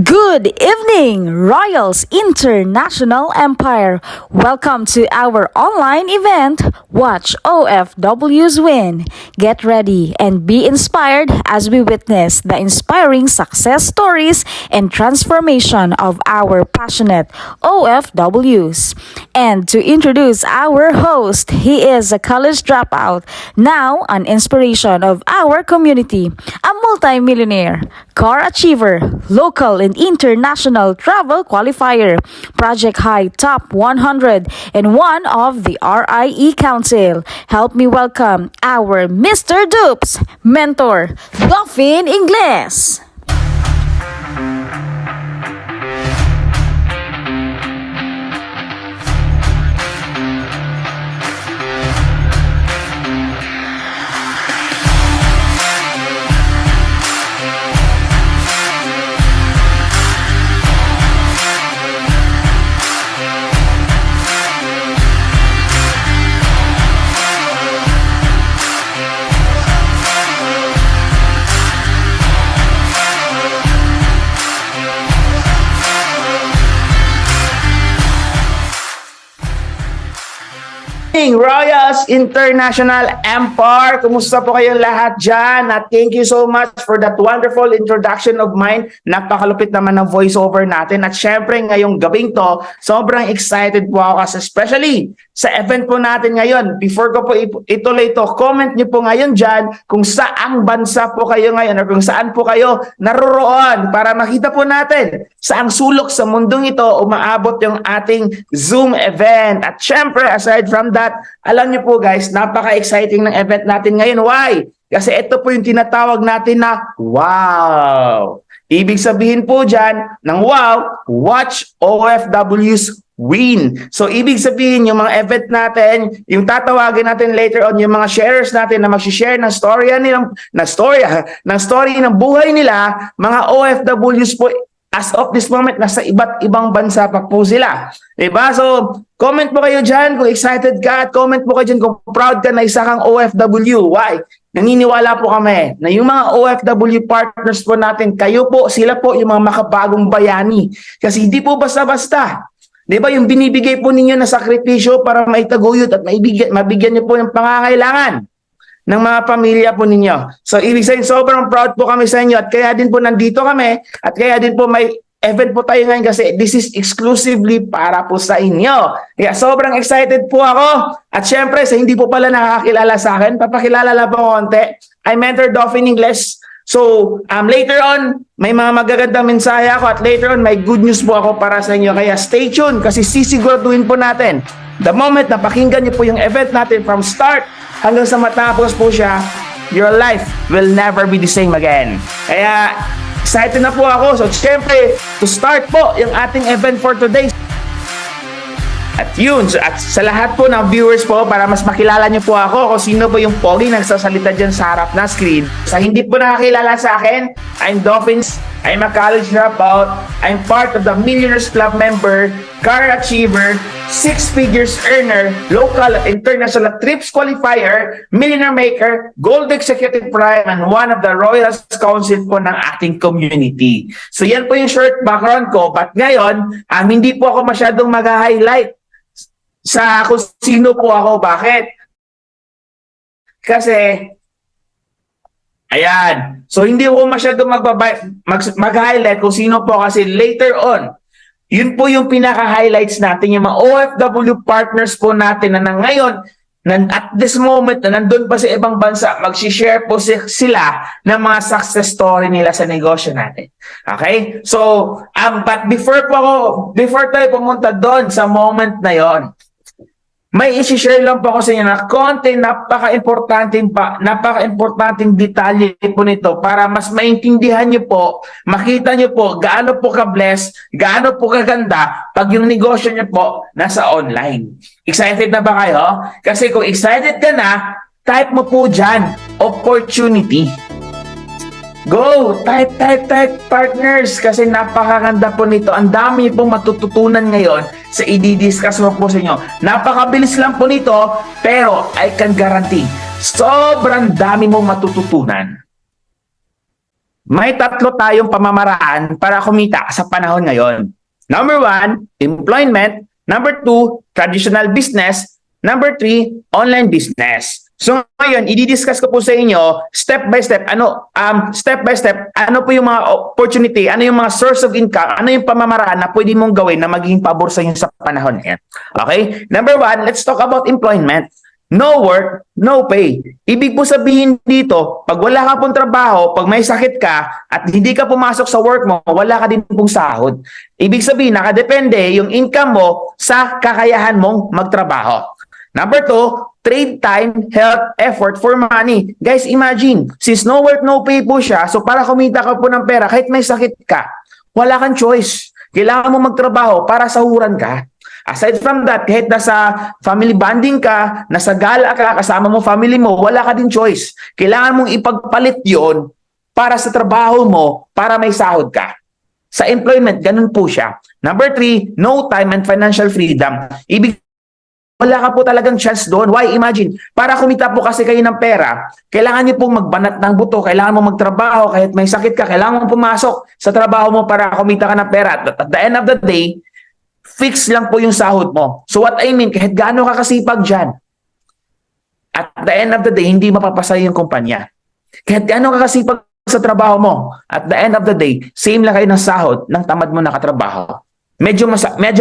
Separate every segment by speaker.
Speaker 1: Good evening, Royals International Empire. Welcome to our online event, Watch OFWs Win. Get ready and be inspired as we witness the inspiring success stories and transformation of our passionate OFWs. And to introduce our host, he is a college dropout, now an inspiration of our community, a multi-millionaire, car achiever, local and international travel qualifier, Project High Top 100, and one of the RIE Council. Help me welcome our Mr. Dupes mentor, Dolphin Ingles.
Speaker 2: Royals International Empire. Kumusta po kayong lahat dyan? At thank you so much for that wonderful introduction of mine. Napakalupit naman ng voiceover natin. At syempre ngayong gabing to, sobrang excited po ako kasi especially sa event po natin ngayon. Before ko po ituloy ito, comment nyo po ngayon dyan kung saang bansa po kayo ngayon or kung saan po kayo naroroon para makita po natin saang sulok sa mundong ito umaabot yung ating Zoom event. At syempre, aside from that, alam niyo po guys, napaka-exciting ng event natin ngayon. Why? Kasi ito po yung tinatawag natin na wow. Ibig sabihin po dyan ng wow, Watch OFWs Win. So, ibig sabihin yung mga event natin, yung tatawagin natin later on, yung mga sharers natin na mag-share ng story ng buhay nila, mga OFWs po. As of this moment, nasa iba't ibang bansa pa po sila. Diba? So, comment po kayo dyan kung excited ka at comment po kayo dyan kung proud ka na isa kang OFW. Why? Naniniwala po kami na yung mga OFW partners po natin, kayo po, sila po yung mga makabagong bayani. Kasi hindi po basta-basta. Diba? Yung binibigay po ninyo na sakripisyo para maitaguyod at mabigyan niyo po yung pangangailangan ng mga pamilya po ninyo. So, ibig sabihin, sobrang proud po kami sa inyo at kaya din po nandito kami at kaya din po may event po tayo ngayon kasi this is exclusively para po sa inyo. Kaya sobrang excited po ako. At syempre, sa hindi po pala nakakilala sa akin, papakilala lang po konti. I'm Mentor Dolphin Ingles. So, later on, may mga magagandang mensahe ako at later on, may good news po ako para sa inyo. Kaya stay tuned kasi sisiguraduhin po natin the moment na pakinggan niyo po yung event natin from start hanggang sa matapos po siya, your life will never be the same again. Kaya, excited na po ako. So, syempre, to start po yung ating event for today. At yun, at sa lahat po ng viewers po, para mas makilala nyo po ako kung sino po yung pogi nagsasalita dyan sa harap na screen. Sa hindi po nakakilala sa akin, I'm Dolphins, I'm a college dropout, I'm part of the Millionaires Club member, car achiever, 6 figures earner, local at international trips qualifier, millionaire maker, gold executive prime, and one of the Royals Council po ng ating community. So yan po yung short background ko, but ngayon, hindi po ako masyadong mag-highlight sa kung sino po ako. Bakit? Kasi, ayan. So, hindi ko masyadong mag-highlight kung sino po kasi later on, yun po yung pinaka-highlights natin, yung mga OFW partners po natin na ngayon, at this moment na nandun pa sa ibang bansa, mag-share po sila ng mga success story nila sa negosyo natin. Okay? So, but before tayo pumunta doon sa moment na yon, may isi-share lang po ako sa inyo na konti, napaka-importanting detalye po nito para mas maintindihan nyo po, makita nyo po gaano po ka-bless, gaano po kaganda pag yung negosyo nyo po nasa online. Excited na ba kayo? Kasi kung excited ka na, type mo po dyan, opportunity. Go! Type partners kasi napakaganda po nito. Ang dami pong matututunan ngayon sa i-discuss mo po sa inyo. Napakabilis lang po nito pero I can guarantee sobrang dami mong matututunan. may tatlo tayong pamamaraan para kumita sa panahon ngayon. Number 1, employment. Number 2, traditional business. Number 3, online business. So ngayon, i-discuss ko po sa inyo step by step ano po yung mga opportunity, ano yung mga source of income, ano yung pamamaraan na pwede mong gawin na magiging pabor sa inyo sa panahon ngayon. Okay? Number 1, let's talk about employment. No work, no pay. Ibig po sabihin dito, pag wala ka pong trabaho, pag may sakit ka at hindi ka pumasok sa work mo, wala ka din pong sahod. Ibig sabihin, nakadepende yung income mo sa kakayahan mong magtrabaho. Number 2, trade time, health, effort for money. Guys, imagine, since no work, no pay po siya, so para kumita ka po ng pera, kahit may sakit ka, wala kang choice. Kailangan mo magtrabaho para sahuran ka. Aside from that, kahit nasa family bonding ka, nasa gala ka, kasama mo family mo, wala ka din choice. Kailangan mong ipagpalit yon para sa trabaho mo, para may sahod ka. Sa employment, ganun po siya. Number 3, no time and financial freedom. Ibig wala ka po talagang chance doon. Why? Imagine, para kumita po kasi kayo ng pera, kailangan niyo pong magbanat ng buto, kailangan mo magtrabaho, kahit may sakit ka, kailangan mo pumasok sa trabaho mo para kumita ka ng pera. At the end of the day, fix lang po yung sahod mo. So what I mean, kahit gaano ka kasipag dyan, at the end of the day, hindi mapapasaya yung kumpanya. Kahit gaano ka kasipag sa trabaho mo, at the end of the day, same lang kayo ng sahod ng tamad mo nakatrabaho. Medyo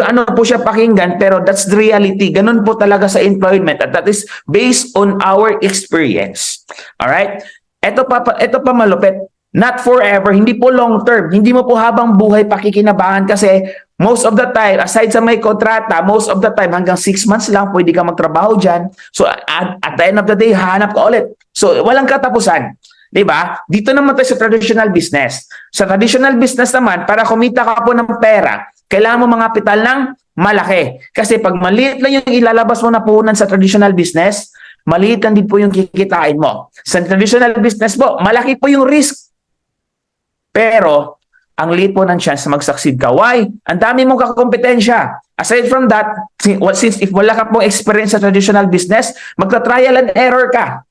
Speaker 2: ano po siya pakinggan, pero that's the reality. Ganun po talaga sa employment, at that is based on our experience. Alright? Ito pa malupit. Not forever, hindi po long term. Hindi mo po habang buhay pakikinabangan kasi most of the time, aside sa may kontrata, most of the time hanggang 6 months lang pwede ka magtrabaho dyan. So at the end of the day, hahanap ka ulit. So walang katapusan. Diba? Dito naman tayo sa traditional business. Sa traditional business naman, para kumita ka po ng pera, kailangan mo mga kapital ng malaki. Kasi pag maliit lang yung ilalabas mo na puhunan sa traditional business, maliit lang din po yung kikitain mo. Sa traditional business po, malaki po yung risk. Pero, ang liit po ng chance na mag-succeed ka. Why? Ang dami mong kakompetensya. Aside from that, since if wala ka pong experience sa traditional business, magta-trial and error ka.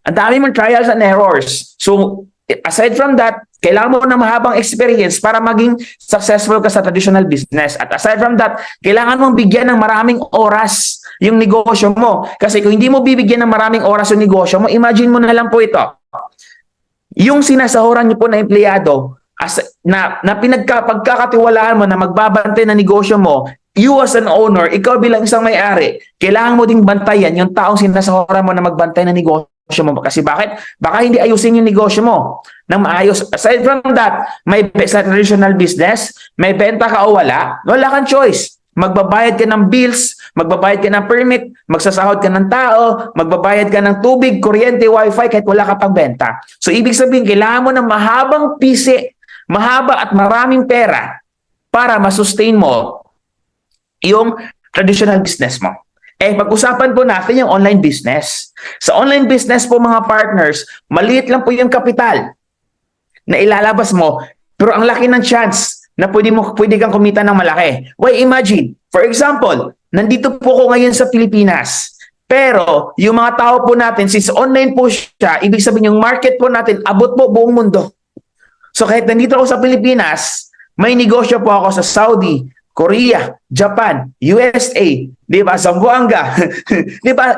Speaker 2: Ang dami mong trials and errors. So, aside from that, kailangan mo na mahabang experience para maging successful ka sa traditional business. At aside from that, kailangan mong bigyan ng maraming oras yung negosyo mo. Kasi kung hindi mo bibigyan ng maraming oras yung negosyo mo, imagine mo na lang po ito. Yung sinasahuran niyo po na empleyado, na pagkakatiwalaan mo na magbabantay na negosyo mo, you as an owner, ikaw bilang isang may-ari, kailangan mo ding bantayan yung taong sinasahuran mo na magbantay na negosyo mo. Kasi bakit? Baka hindi ayusin yung negosyo mo nang maayos. Aside from that, may sa traditional business, may benta ka o wala kang choice. Magbabayad ka ng bills, magbabayad ka ng permit, magsasahod ka ng tao, magbabayad ka ng tubig, kuryente, wifi, kahit wala ka pang benta. So, ibig sabihin, kailangan mo ng mahabang pisi, mahaba at maraming pera para masustain mo yung traditional business mo. Pag-usapan po natin yung online business. Sa online business po mga partners, maliit lang po yung kapital na ilalabas mo, pero ang laki ng chance na pwede kang kumita ng malaki. Why, imagine, for example, nandito po ko ngayon sa Pilipinas, pero yung mga tao po natin, since online po siya, ibig sabihin yung market po natin, abot po buong mundo. So kahit nandito ako sa Pilipinas, may negosyo po ako sa Saudi, Korea, Japan, USA, di ba? Zamboanga, di ba?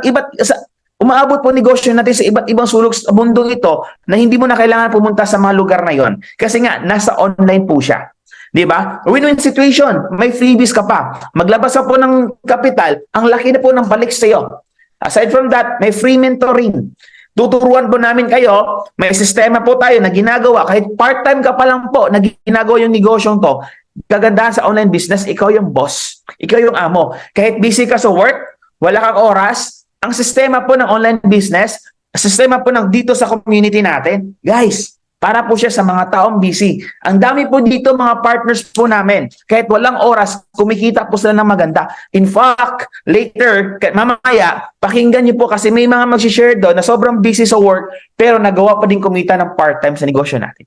Speaker 2: Umaabot po negosyo natin sa iba't ibang sulok sa mundong ito na hindi mo na kailangan pumunta sa mga lugar na yon. Kasi nga, nasa online po siya. Di ba? Win-win situation. May freebies ka pa. Maglabas ka po ng kapital, ang laki na po ng balik sa iyo. Aside from that, may free mentoring. Tuturuan po namin kayo, may sistema po tayo na ginagawa. Kahit part-time ka pa lang po na ginagawa yung negosyong to, kagandahan sa online business, ikaw yung boss. Ikaw yung amo. Kahit busy ka sa work, wala kang oras, ang sistema po ng online business, sistema po ng dito sa community natin, guys, para po siya sa mga taong busy. Ang dami po dito mga partners po namin. Kahit walang oras, kumikita po sila ng maganda. In fact, later, mamaya, pakinggan niyo po kasi may mga mag-share doon na sobrang busy sa work pero nagawa pa din kumita ng part-time sa negosyo natin.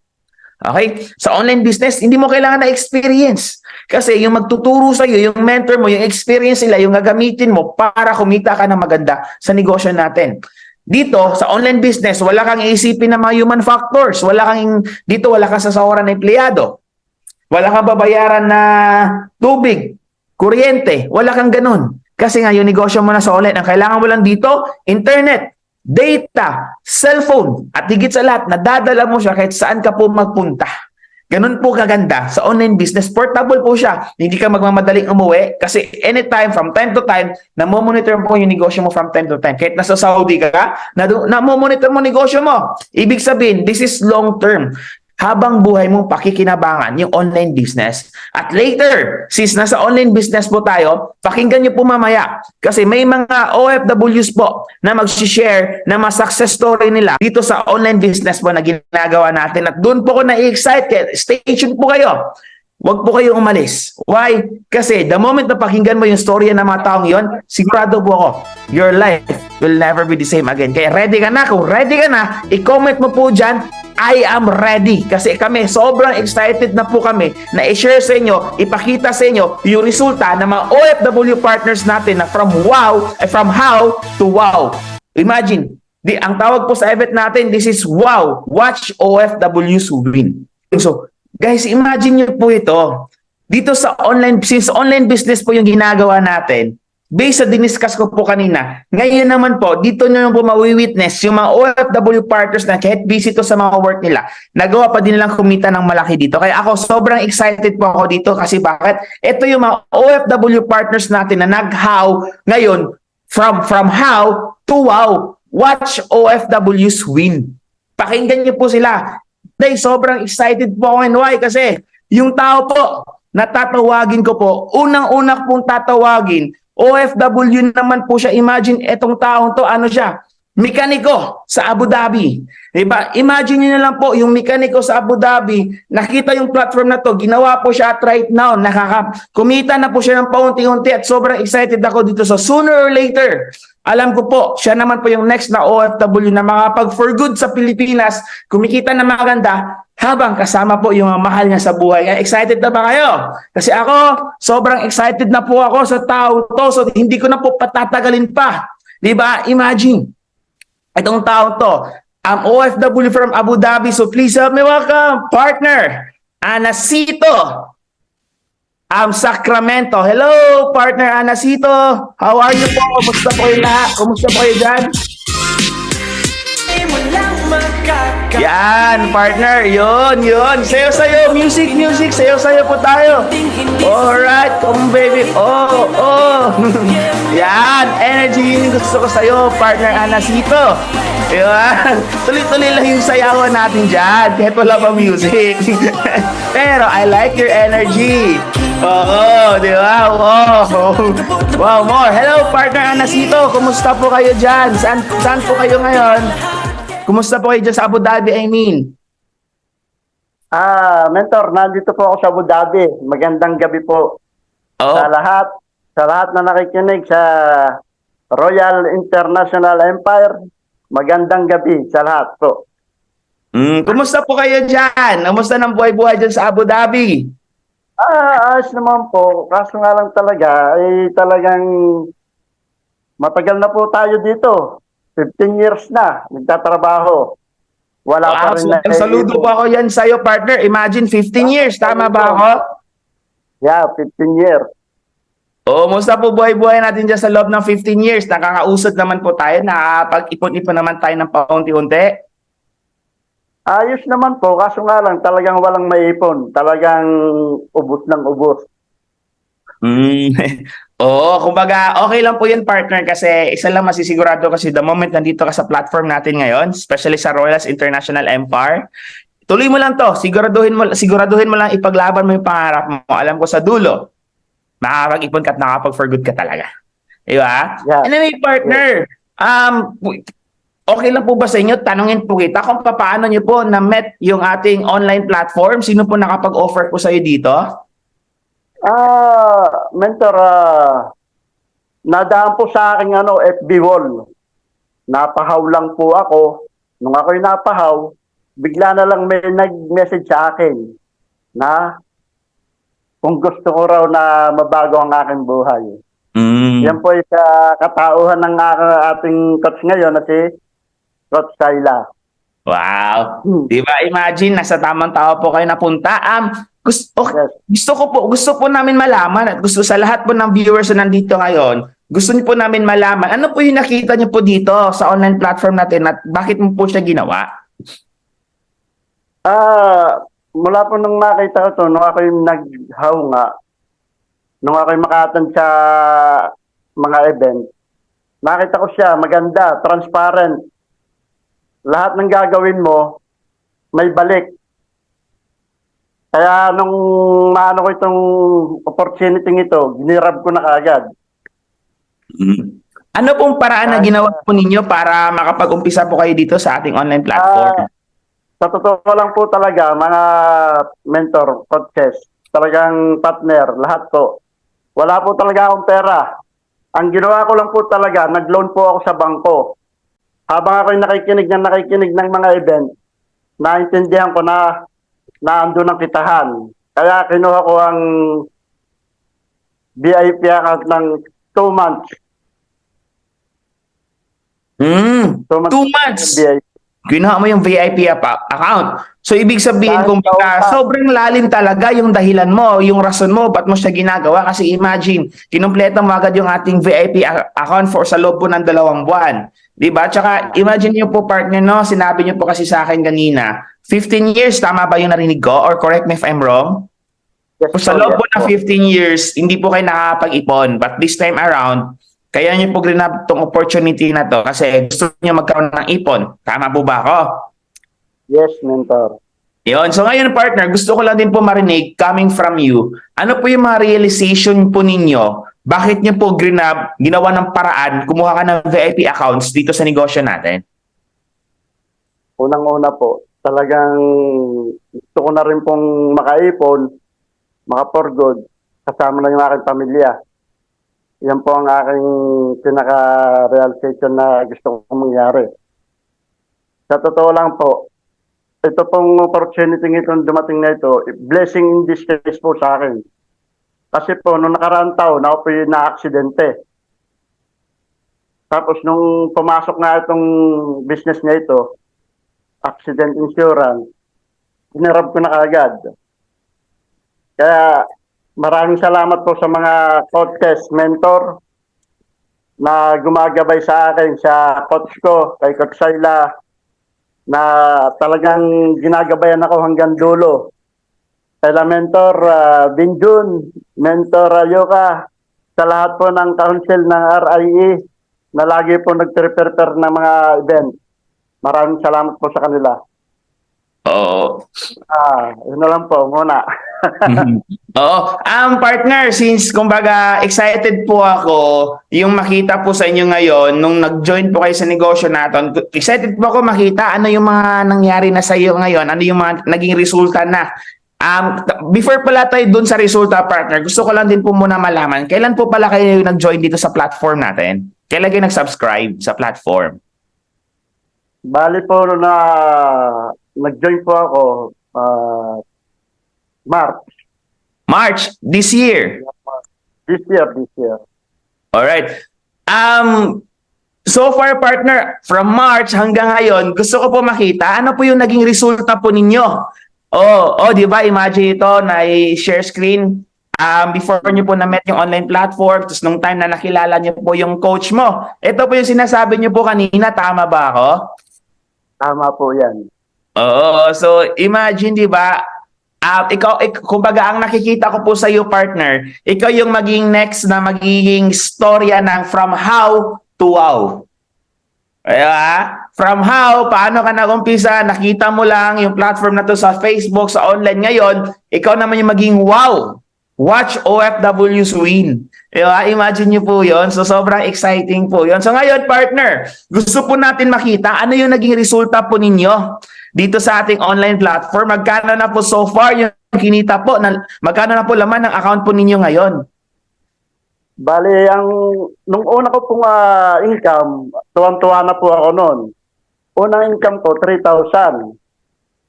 Speaker 2: Okay? Sa online business, hindi mo kailangan na experience. Kasi yung magtuturo sa iyo, yung mentor mo, yung experience nila, yung gagamitin mo para kumita ka ng maganda sa negosyo natin. Dito, sa online business, wala kang iisipin ng mga human factors. Dito, wala kang sasawaran na empleyado. Wala kang babayaran na tubig, kuryente. Wala kang ganun. Kasi nga, yung negosyo mo na sa online, ang kailangan mo lang dito, internet, data, cellphone, at higit sa lahat, nadadala mo siya kahit saan ka po magpunta. Ganun po kaganda sa online business. Portable po siya. Hindi ka magmamadaling umuwi kasi anytime, from time to time, namomonitor mo yung negosyo mo from time to time. Kahit nasa Saudi ka, namomonitor mo negosyo mo. Ibig sabihin, this is long term. Habang buhay mong pakikinabangan yung online business. At later, since nasa online business po tayo, pakinggan nyo po mamaya. Kasi may mga OFWs po na mag-share na mga success story nila dito sa online business po na ginagawa natin. At doon po ko na-excite. Stay tuned po kayo. Huwag po kayong umalis. Why? Kasi the moment na pakinggan mo yung story ng mga taong yon, sigurado po ako, your life will never be the same again. Kaya ready ka na? Kung ready ka na, i-comment mo po dyan, I am ready. Kasi kami, sobrang excited na po kami na i-share sa inyo, ipakita sa inyo yung resulta ng mga OFW partners natin na from how to wow. Imagine, ang tawag po sa event natin, this is wow. Watch OFWs win. So, guys, imagine nyo po ito. Dito sa online, since online business po yung ginagawa natin, based sa diniscuss ko po kanina, ngayon naman po, dito nyo po mawi-witness yung mga OFW partners na kahit busy to sa mga work nila, nagawa pa din nilang kumita ng malaki dito. Kaya ako, sobrang excited po ako dito kasi bakit? Ito yung mga OFW partners natin na nag-how ngayon, from how to wow. Watch OFWs win. Pakinggan niyo po sila. Day, sobrang excited po ako and why? Kasi yung tao po na tatawagin ko po, unang-unang pong tatawagin, OFW naman po siya. Imagine etong taong to, ano siya? Mekaniko sa Abu Dhabi. Diba? Imagine niyo na lang po, yung mekaniko sa Abu Dhabi, nakita yung platform na to, ginawa po siya at right now, kumita na po siya ng paunti-unti at sobrang excited ako dito. So sooner or later, alam ko po, siya naman po yung next na OFW na makapag-for good sa Pilipinas, kumikita na maganda, habang kasama po yung mahal niya sa buhay. Excited na ba kayo? Kasi ako, sobrang excited na po ako sa tao to, so hindi ko na po patatagalin pa. Diba? Imagine, itong tao to, OFW from Abu Dhabi, so please help me welcome, partner, Anacito. Sacramento. Hello, partner Anacito. How are you po? Kumusta po kayo lahat? Kumusta po kayo dyan? Yan, partner. Yun. Sayo-sayo. Music. Sayo-sayo po tayo. Alright. Come, baby. Oh. Yan. Energy yung gusto ko sa'yo, partner Anacito. Yan. Tuloy-tuloy lang yung sayawan natin dyan. Kahit wala pa music. Pero I like your energy. Oo, di ba? Wow, more. Hello, partner Anacito. Kumusta po kayo dyan? Saan po kayo ngayon? Kumusta po kayo dyan sa Abu Dhabi, I mean?
Speaker 3: Mentor, nandito po ako sa Abu Dhabi. Magandang gabi po.
Speaker 2: Oh.
Speaker 3: Sa lahat na nakikinig sa Royal International Empire, magandang gabi sa lahat po.
Speaker 2: Kumusta po kayo dyan? Kumusta ng buhay-buhay dyan sa Abu Dhabi?
Speaker 3: Ayos naman po. Kaso nga lang talaga, talagang matagal na po tayo dito. 15 years na, nagtatrabaho. Wala pa rin na.
Speaker 2: Saludo po ako yan sa'yo, partner. Imagine, 15 years. Tama ba ako?
Speaker 3: Yeah, 15 years.
Speaker 2: Musta po buhay-buhay natin dyan sa loob ng 15 years? Nakakausad naman po tayo. Nakapag-ipon-ipon naman tayo ng paunti-unti.
Speaker 3: Ayos naman po, kaso nga lang talagang walang maipon. Talagang ubos ng ubos.
Speaker 2: Kumbaga, okay lang po yun, partner, kasi isa lang masisigurado kasi the moment nandito ka sa platform natin ngayon, especially sa Royals International Empire, tuloy mo lang to, siguraduhin mo lang ipaglaban mo yung pangarap mo. Alam ko sa dulo, makakapag-ipon ka at nakakapag-for good ka talaga. Diba?
Speaker 3: Yeah.
Speaker 2: Anyway, partner, okay lang po ba sa inyo? Tanungin po kita kung paano nyo po na-met yung ating online platform. Sino po nakapag-offer po sa'yo dito?
Speaker 3: Mentor, nadaan po sa aking FB wall. Napahaw lang po ako. Nung ako'y napahaw, bigla na lang may nag-message sa akin na kung gusto ko raw na mabago ang aking buhay. Yan po yung katauhan ng ating coach ngayon na si Coach Syla.
Speaker 2: Wow. Di ba? Imagine, nasa tamang tao po kayo napunta.
Speaker 3: Yes.
Speaker 2: Gusto po namin malaman at gusto sa lahat po ng viewers na nandito ngayon, gusto niyo po namin malaman, ano po yung nakita niyo po dito sa online platform natin at bakit mo po siya ginawa?
Speaker 3: Mula po nung makita ko to, nung ako yung naghaunga, nung ako yung maka-attend sa mga event, nakita ko siya, maganda, transparent. Lahat ng gagawin mo, may balik. Kaya nung maano ko itong opportunity ito, ginirab ko na kaagad.
Speaker 2: Ano pong paraan na ginawa po ninyo para makapag-umpisa po kayo dito sa ating online platform?
Speaker 3: Sa totoo lang po talaga, mga mentor, coaches, talagang partner, lahat po. Wala po talaga akong pera. Ang ginawa ko lang po talaga, nag-loan po ako sa bangko. Habang ako'y nakikinig ng mga event, naintindihan ko na andun ang kitahan. Kaya kinuha ko ang VIP account ng 2 months.
Speaker 2: 2 months.
Speaker 3: VIP.
Speaker 2: Ginawa mo yung VIP account. So, ibig sabihin, kung sobrang lalim talaga yung dahilan mo, yung rason mo, ba't mo siya ginagawa? Kasi imagine, kinumpleto mo agad yung ating VIP account for sa loob po ng 2 buwan. Diba? Tsaka, imagine nyo po, partner, no? Sinabi nyo po kasi sa akin kanina, 15 years, tama ba yung narinig ko? Or correct me if I'm wrong?
Speaker 3: Yes,
Speaker 2: Sa loob po ng 15 years, hindi po kayo nakakapag-ipon. But this time around, kaya nyo po grinab tong opportunity na to kasi gusto nyo magkaroon ng ipon. Tama po ba ako?
Speaker 3: Yes, mentor.
Speaker 2: Yun. So ngayon, partner, gusto ko lang din po marinig coming from you. Ano po yung mga realization po ninyo? Bakit nyo po ginawa ng paraan, kumuha ka ng VIP accounts dito sa negosyo natin?
Speaker 3: Unang-una po, talagang gusto ko na rin pong makaipon, maka-for good, kasama na yung aking pamilya. Yan po ang aking pinaka-realization na gusto kong mangyari. Sa totoo lang po, ito pong opportunity itong dumating na ito, blessing in disguise po sa akin. Kasi po, nung nakaraang taon, ako po yung na-aksidente. Tapos nung pumasok nga itong business na ito, accident insurance, hinarap ko na kaagad. Kaya maraming salamat po sa mga coaches, mentor na gumagabay sa akin, sa coach ko, kay Coach Syla, na talagang ginagabayan ako hanggang dulo. Kaya mentor Binjun, mentor Ayoka, sa lahat po ng council ng RIE na lagi po nag-prepare ng mga event. Maraming salamat po sa kanila.
Speaker 2: Oo.
Speaker 3: Yun na lang po muna.
Speaker 2: Oo. Partner, since kumbaga excited po ako yung makita po sa inyo ngayon nung nag-join po kayo sa negosyo natin. Excited po ako makita ano yung mga nangyari na sa iyo ngayon, ano yung mga naging resulta na. Before pala tayo dun sa resulta, partner, gusto ko lang din po muna malaman, kailan po pala kayo nag-join dito sa platform natin? Kailan kayo nag-subscribe sa platform?
Speaker 3: Bali po na nag-join po ako
Speaker 2: March this year.
Speaker 3: This year.
Speaker 2: All right. So far, partner, from March hanggang ngayon, gusto ko po makita ano po yung naging resulta po ninyo. Di ba? Imagine ito na i-share screen. Before nyo po na-met yung online platform, tapos nung time na nakilala nyo po yung coach mo. Ito po yung sinasabi nyo po kanina, tama ba ako?
Speaker 3: Tama po yan.
Speaker 2: Oo, so imagine, di ba? Kumbaga, ang nakikita ko po sa iyo, partner, ikaw yung maging next na magiging storya ng from how to wow. Diba? From how, paano ka nag-umpisa, nakita mo lang yung platform na to sa Facebook, sa online ngayon, ikaw naman yung maging wow. Watch OFWs win. Diba? Imagine nyo po yun. So, sobrang exciting po yun. So, ngayon, partner, gusto po natin makita ano yung naging resulta po ninyo dito sa ating online platform. Magkano na po so far yung kinita po? Magkano na po laman ng account po ninyo ngayon?
Speaker 3: Bali, nung una ko pong income, tuwan-tuwa na po ako noon. Unang income ko, 3,000.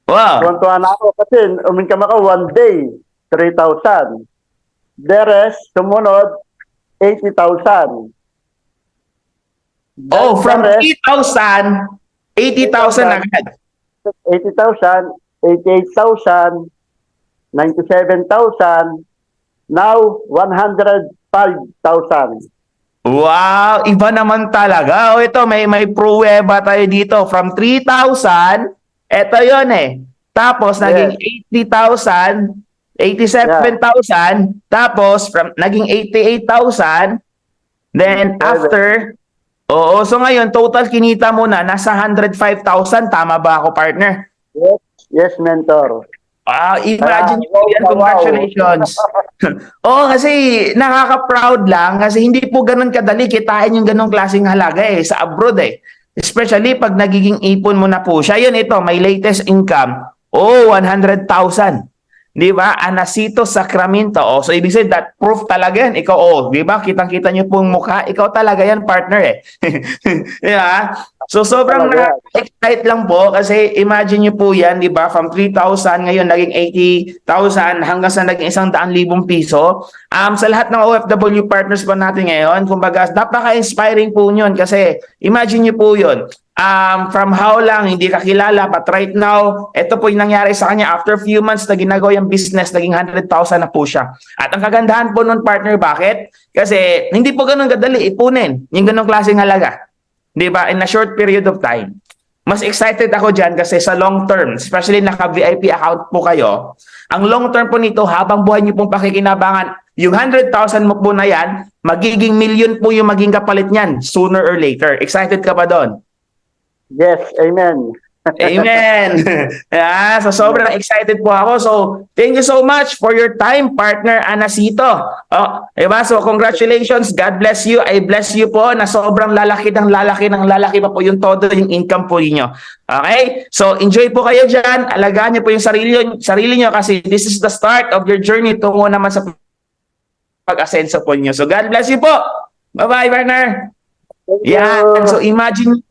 Speaker 2: Wow.
Speaker 3: Tuwan-tuwa na ako kasi income ako 1 day, 3,000. The rest, sumunod, 80,000.
Speaker 2: From 3,000 80,000 agad.
Speaker 3: 80,000, 88,000, 97,000, now 105,000.
Speaker 2: Wow, iba naman talaga. O ito, may pruweba tayo dito. From 3,000, eto yon eh. Tapos, naging 80,000, 87,000, tapos, naging 88,000. Then, after, oo, so ngayon, total kinita mo na, nasa 105,000. Tama ba ako, partner?
Speaker 3: Yes, yes, mentor.
Speaker 2: Imagine nyo po yan.
Speaker 3: Wow.
Speaker 2: Congratulations. Oo, kasi nakaka-proud lang kasi hindi po ganun kadali kitain yung ganung klaseng halaga sa abroad Especially pag nagiging ipon mo na po siya. Yun ito, may latest income. 100,000. Di ba? Anacito Sacramento. So ibig sabihin, that proof talaga yan. Ikaw, di ba? Kitang-kita nyo pong mukha. Ikaw talaga yan, partner Di ba? So sobrang na-excite lang po kasi imagine nyo po yan, di ba? From 3,000 ngayon naging 80,000 hanggang sa naging 100,000 piso. Sa lahat ng OFW partners po natin ngayon, kumbaga napaka-inspiring po yun kasi imagine nyo po yun. From how lang hindi ka kilala but right now, ito po yung nangyari sa kanya after few months na ginagawa yung business, naging 100,000 na po siya. At ang kagandahan po nun, partner, bakit? Kasi hindi po ganun kadali ipunin yung ganung klaseng halaga. Di ba? In a short period of time. Mas excited ako dyan kasi sa long term, especially naka-VIP account po kayo, ang long term po nito, habang buhay niyo pong pakikinabangan, yung 100,000 mo po na yan, magiging million po yung maging kapalit niyan sooner or later. Excited ka ba doon?
Speaker 3: Yes, amen.
Speaker 2: Amen. So sobrang excited po ako. So thank you so much for your time, partner Anacito. Diba? So congratulations. God bless you. I bless you po na sobrang lalaki pa po yung todo yung income po niyo. Okay? So enjoy po kayo dyan. Alagaan niyo po yung sarili niyo kasi this is the start of your journey tungo naman sa pag-asenso po niyo. So God bless you po. Bye-bye, partner. Yan. So imagine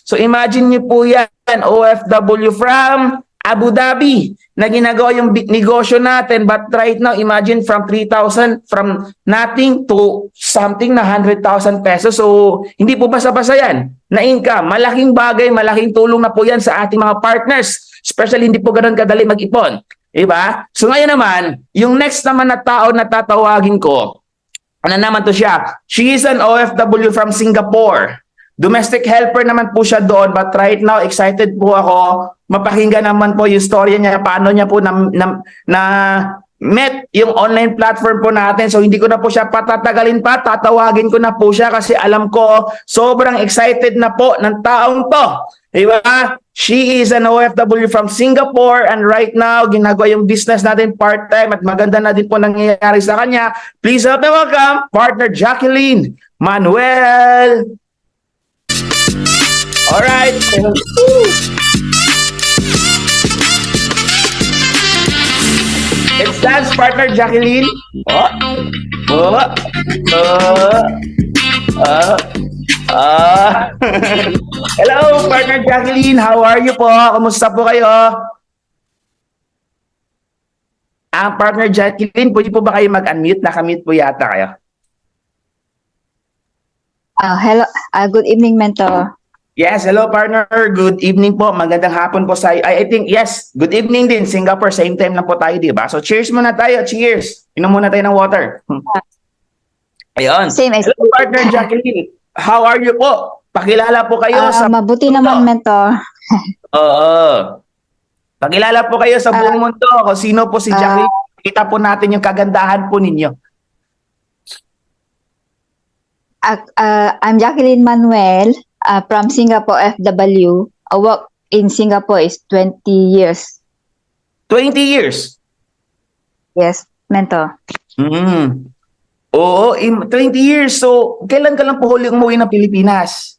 Speaker 2: So imagine niyo po yan, OFW from Abu Dhabi na ginagawa yung negosyo natin, but right now imagine from 3,000, from nothing to something na 100,000 pesos. So hindi po basta-basta yan na income. Malaking bagay, malaking tulong na po yan sa ating mga partners, especially hindi po ganoon kadali mag-ipon. Diba? So ngayon naman, yung next naman na tao na tatawagin ko, ano naman to siya? She is an OFW from Singapore. Domestic helper naman po siya doon, but right now excited po ako mapakinggan naman po yung storya niya, paano niya po na met yung online platform po natin. So hindi ko na po siya patatagalin pa, tatawagin ko na po siya kasi alam ko sobrang excited na po ng taong to. Diba? She is an OFW from Singapore and right now ginagawa yung business natin part-time at maganda na din po nangyayari sa kanya. Please help me welcome partner Jacqueline Manuel. All right. It's dance partner Jacqueline. Hello partner Jacqueline, how are you po? Kumusta po kayo? Partner Jacqueline, pwede po ba kayo mag-unmute? Naka-mute po yata kayo.
Speaker 4: Hello, good evening, mentor.
Speaker 2: Yes, hello partner. Good evening po. Magandang hapon po sa I think yes, good evening din. Singapore, same time lang po tayo, di ba? So cheers muna tayo. Cheers. Inom muna tayo ng water. Ayun.
Speaker 4: Same as
Speaker 2: Hello partner Jacqueline. How are you po? Pakilala po kayo sa
Speaker 4: mabuti naman, mentor.
Speaker 2: Oo. Pakilala po kayo sa buong mundo kung sino po si Jacqueline. Kita po natin yung kagandahan po ninyo.
Speaker 4: I'm Jacqueline Manuel from Singapore FW. I work in Singapore is 20 years.
Speaker 2: 20 years?
Speaker 4: Yes, mentor.
Speaker 2: Oo, 20 years. So, kailan ka lang po huli umuwi ng Pilipinas?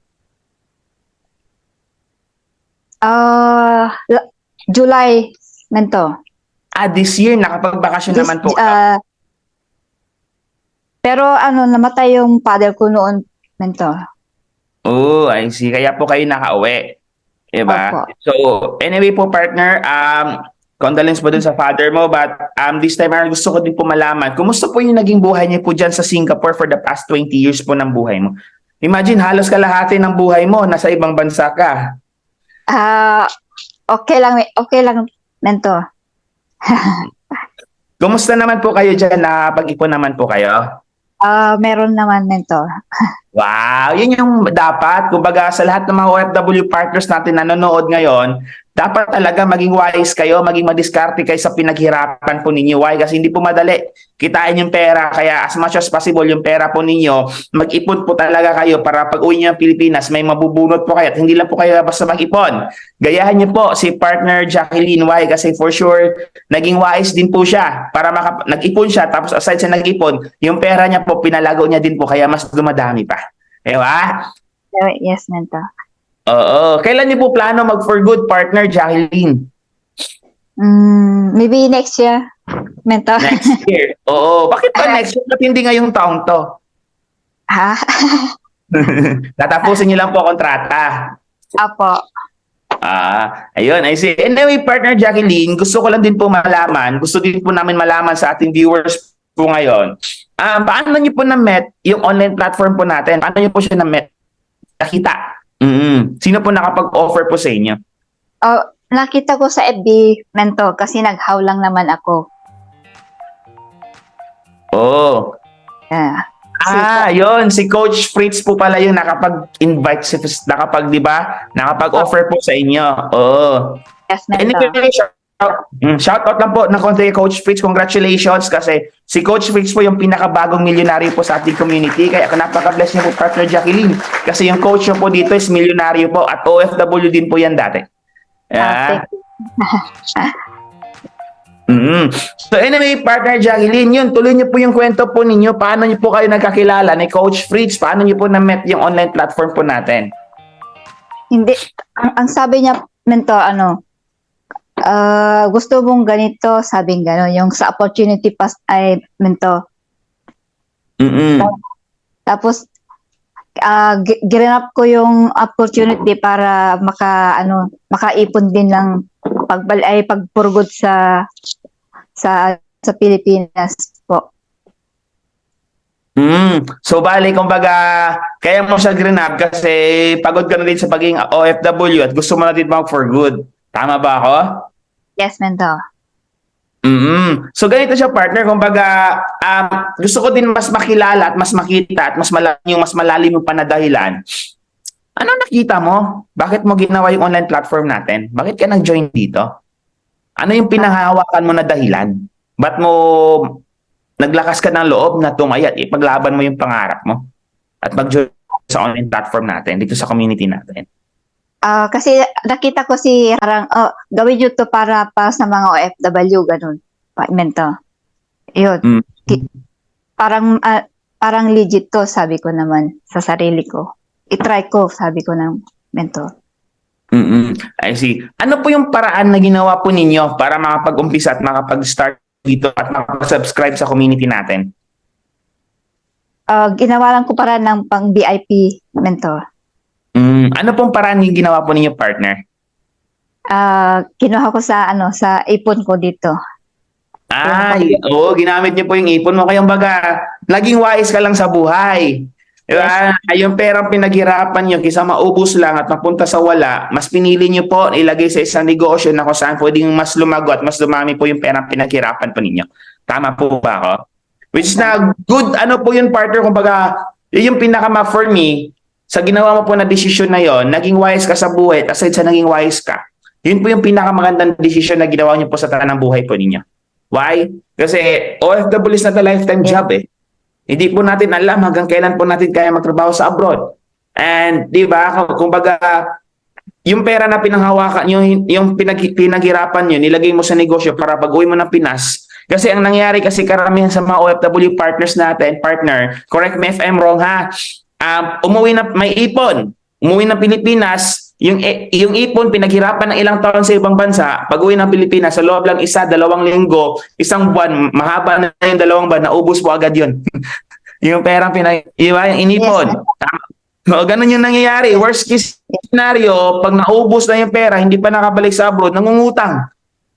Speaker 4: July, mentor.
Speaker 2: This year, nakapagbakasyon naman po ka.
Speaker 4: Pero namatay yung father ko noon, mentor.
Speaker 2: Oh, I see. Kaya po kayo nakauwi. Diba?
Speaker 4: Opo.
Speaker 2: So, anyway po partner, condolence po dun sa father mo, but this time gusto ko din po malaman, kumusta po yung naging buhay niyo po dyan sa Singapore for the past 20 years po ng buhay mo? Imagine, halos kalahati ng buhay mo, nasa ibang bansa ka.
Speaker 4: Okay lang, mentor.
Speaker 2: Kumusta naman po kayo dyan? Nakapag-ipon naman po kayo?
Speaker 4: Meron naman, mentor.
Speaker 2: Wow, yun yung dapat. Kumbaga sa lahat ng mga OFW partners natin na nanonood ngayon, dapat talaga maging wise kayo, maging madiskarte kayo sa pinaghirapan po ninyo. Why? Kasi hindi po madali kitain yung pera. Kaya as much as possible, yung pera po ninyo, mag-ipon po talaga kayo para pag uwi nyo ng Pilipinas, may mabubunot po kayo. At hindi lang po kayo basta mag-ipon. Gayahan niyo po si partner Jacqueline. Why? Kasi for sure, naging wise din po siya. Para nag-ipon siya, tapos aside sa nag-ipon, yung pera niya po, pinalago niya din po, kaya mas dumadami pa. Diba?
Speaker 4: Yes, mentor.
Speaker 2: Oo. Kailan niyo po plano mag-for good, partner Jacqueline?
Speaker 4: Maybe next year, mentor.
Speaker 2: Next year. Oo. Bakit pa next year? Ba't hindi ngayong taon to?
Speaker 4: Ha?
Speaker 2: Tatapusin niyo lang po kontrata.
Speaker 4: Apo.
Speaker 2: Ayun, I see. Anyway, partner Jacqueline, gusto ko lang din po malaman, gusto din po namin malaman sa ating viewers po ngayon, paano niyo po na-met yung online platform po natin? Paano niyo po siya na-met? Nakita? Sino po nakapag-offer po sa inyo?
Speaker 4: Nakita ko sa FB, mentor, kasi naghaw lang naman ako.
Speaker 2: Oh. Yun, si Coach Fritz po pala yung nakapag-invite, di ba? Nakapag-offer po sa inyo. Oo.
Speaker 4: Yes, mentor.
Speaker 2: Anyway, shout out lang po ng konti kay Coach Fritz. Congratulations kasi si Coach Fritz po yung pinakabagong milyonaryo po sa ating community. Kaya napaka-bless niyo po, partner Jacqueline. Kasi yung coach niyo po dito is milyonaryo po at OFW din po yan dati. So anyway, partner Jacqueline, yun, tuloy niyo po yung kwento po ninyo. Paano niyo po kayo nagkakilala ni Coach Fritz? Paano niyo po na-met yung online platform po natin?
Speaker 4: Hindi, ang sabi niya, mentor, gusto mong ganito, sabing gano'n, yung sa opportunity pass ay mentor. Tapos, ginanap ko yung opportunity para makaipon din ng pagpurgod sa Pilipinas po.
Speaker 2: So bali, kumbaga, kaya mo siya grinab kasi pagod ka na din sa pagiging OFW at gusto mo na din for good. Tama ba ako?
Speaker 4: Yes, mentor.
Speaker 2: So ganito siya, partner, kumbaga gusto ko din mas makilala at mas makita at mas malalim yung panadahilan. Ano nakita mo? Bakit mo ginawa yung online platform natin? Bakit ka nag-join dito? Ano yung pinahahawakan mo na dahilan? Ba't mo naglakas ka ng loob na tumayat, ipaglaban mo yung pangarap mo at mag-join sa online platform natin, dito sa community natin?
Speaker 4: Kasi nakita ko parang, gawin nyo to para sa mga OFW, ganun. Mentor. Yun. Parang legit to, sabi ko naman sa sarili ko. I-try ko, sabi ko ng mentor.
Speaker 2: I see. Ano po yung paraan na ginawa po ninyo para makapag-umpisa at makapag-start dito at makapag-subscribe sa community natin?
Speaker 4: Ginawa lang ko para ng pang VIP, mentor.
Speaker 2: Ano pong paraan yung ginawa po ninyo, partner?
Speaker 4: Kinuha ko sa ipon ko dito.
Speaker 2: Ginamit niyo po yung ipon mo. Kaya baga, naging wise ka lang sa buhay. Diba? Yung perang pinaghirapan nyo, kaysa maubos lang at mapunta sa wala, mas pinili nyo po ilagay sa isang negosyo na kung saan pwedeng mas lumago at mas dumami po yung perang pinaghirapan po ninyo. Tama po ba ako? Which is na good, po yun, partner, kumbaga, yun yung for me, sa ginawa mo po na desisyon na yon, naging wise ka sa buhay, at aside sa naging wise ka, yun po yung pinakamagandang desisyon na ginawa nyo po sa tanang buhay po ninyo. Why? Kasi OFW is not a lifetime job eh. Hindi po natin alam hanggang kailan po natin kaya magtrabaho sa abroad. And di ba, kumbaga, yung pera na pinanghawakan, yung pinaghirapan nyo, nilagay mo sa negosyo para pag-uwi mo ng Pinas. Kasi ang nangyari kasi karamihan sa mga OFW partners natin, partner, correct me if I'm wrong ha, umuwi na, may ipon, umuwi ng Pilipinas, yung ipon, pinaghirapan ng ilang taon sa ibang bansa, pag-uwi ng Pilipinas, sa loob lang 1-2 linggo, isang buwan, mahaba na yung 2 buwan, naubos po agad yun. Yung perang yung inipon. Yes. Ganun yung nangyayari. Worst case scenario, pag naubos na yung pera, hindi pa nakabalik sa abroad, nangungutang.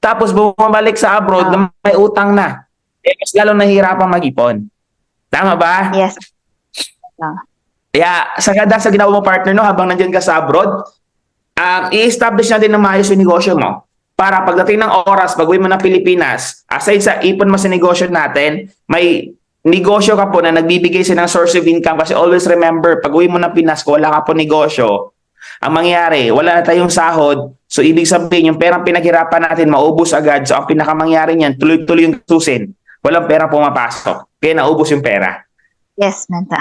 Speaker 2: Tapos bumabalik sa abroad, na may utang na. Mas lalo nahihirapan mag-ipon. Tama ba?
Speaker 4: Yes.
Speaker 2: Kaya sa ganda sa ginawa mo partner, no, habang nandiyan ka sa abroad, i-establish natin ng maayos yung negosyo mo. Para pagdating ng oras, pag-uwi mo ng Pilipinas, aside sa ipon mo sa negosyo natin, may negosyo ka po na nagbibigay sa ng source of income. Kasi always remember, pag-uwi mo ng Pinas, kung wala ka po negosyo, ang mangyari, wala na tayong sahod. So ibig sabihin, yung perang pinaghirapan natin, maubos agad. So ang pinakamangyari niyan, tuloy-tuloy yung tusin. Walang perang pumapasok. Kaya naubos yung pera.
Speaker 4: Yes, Mentor.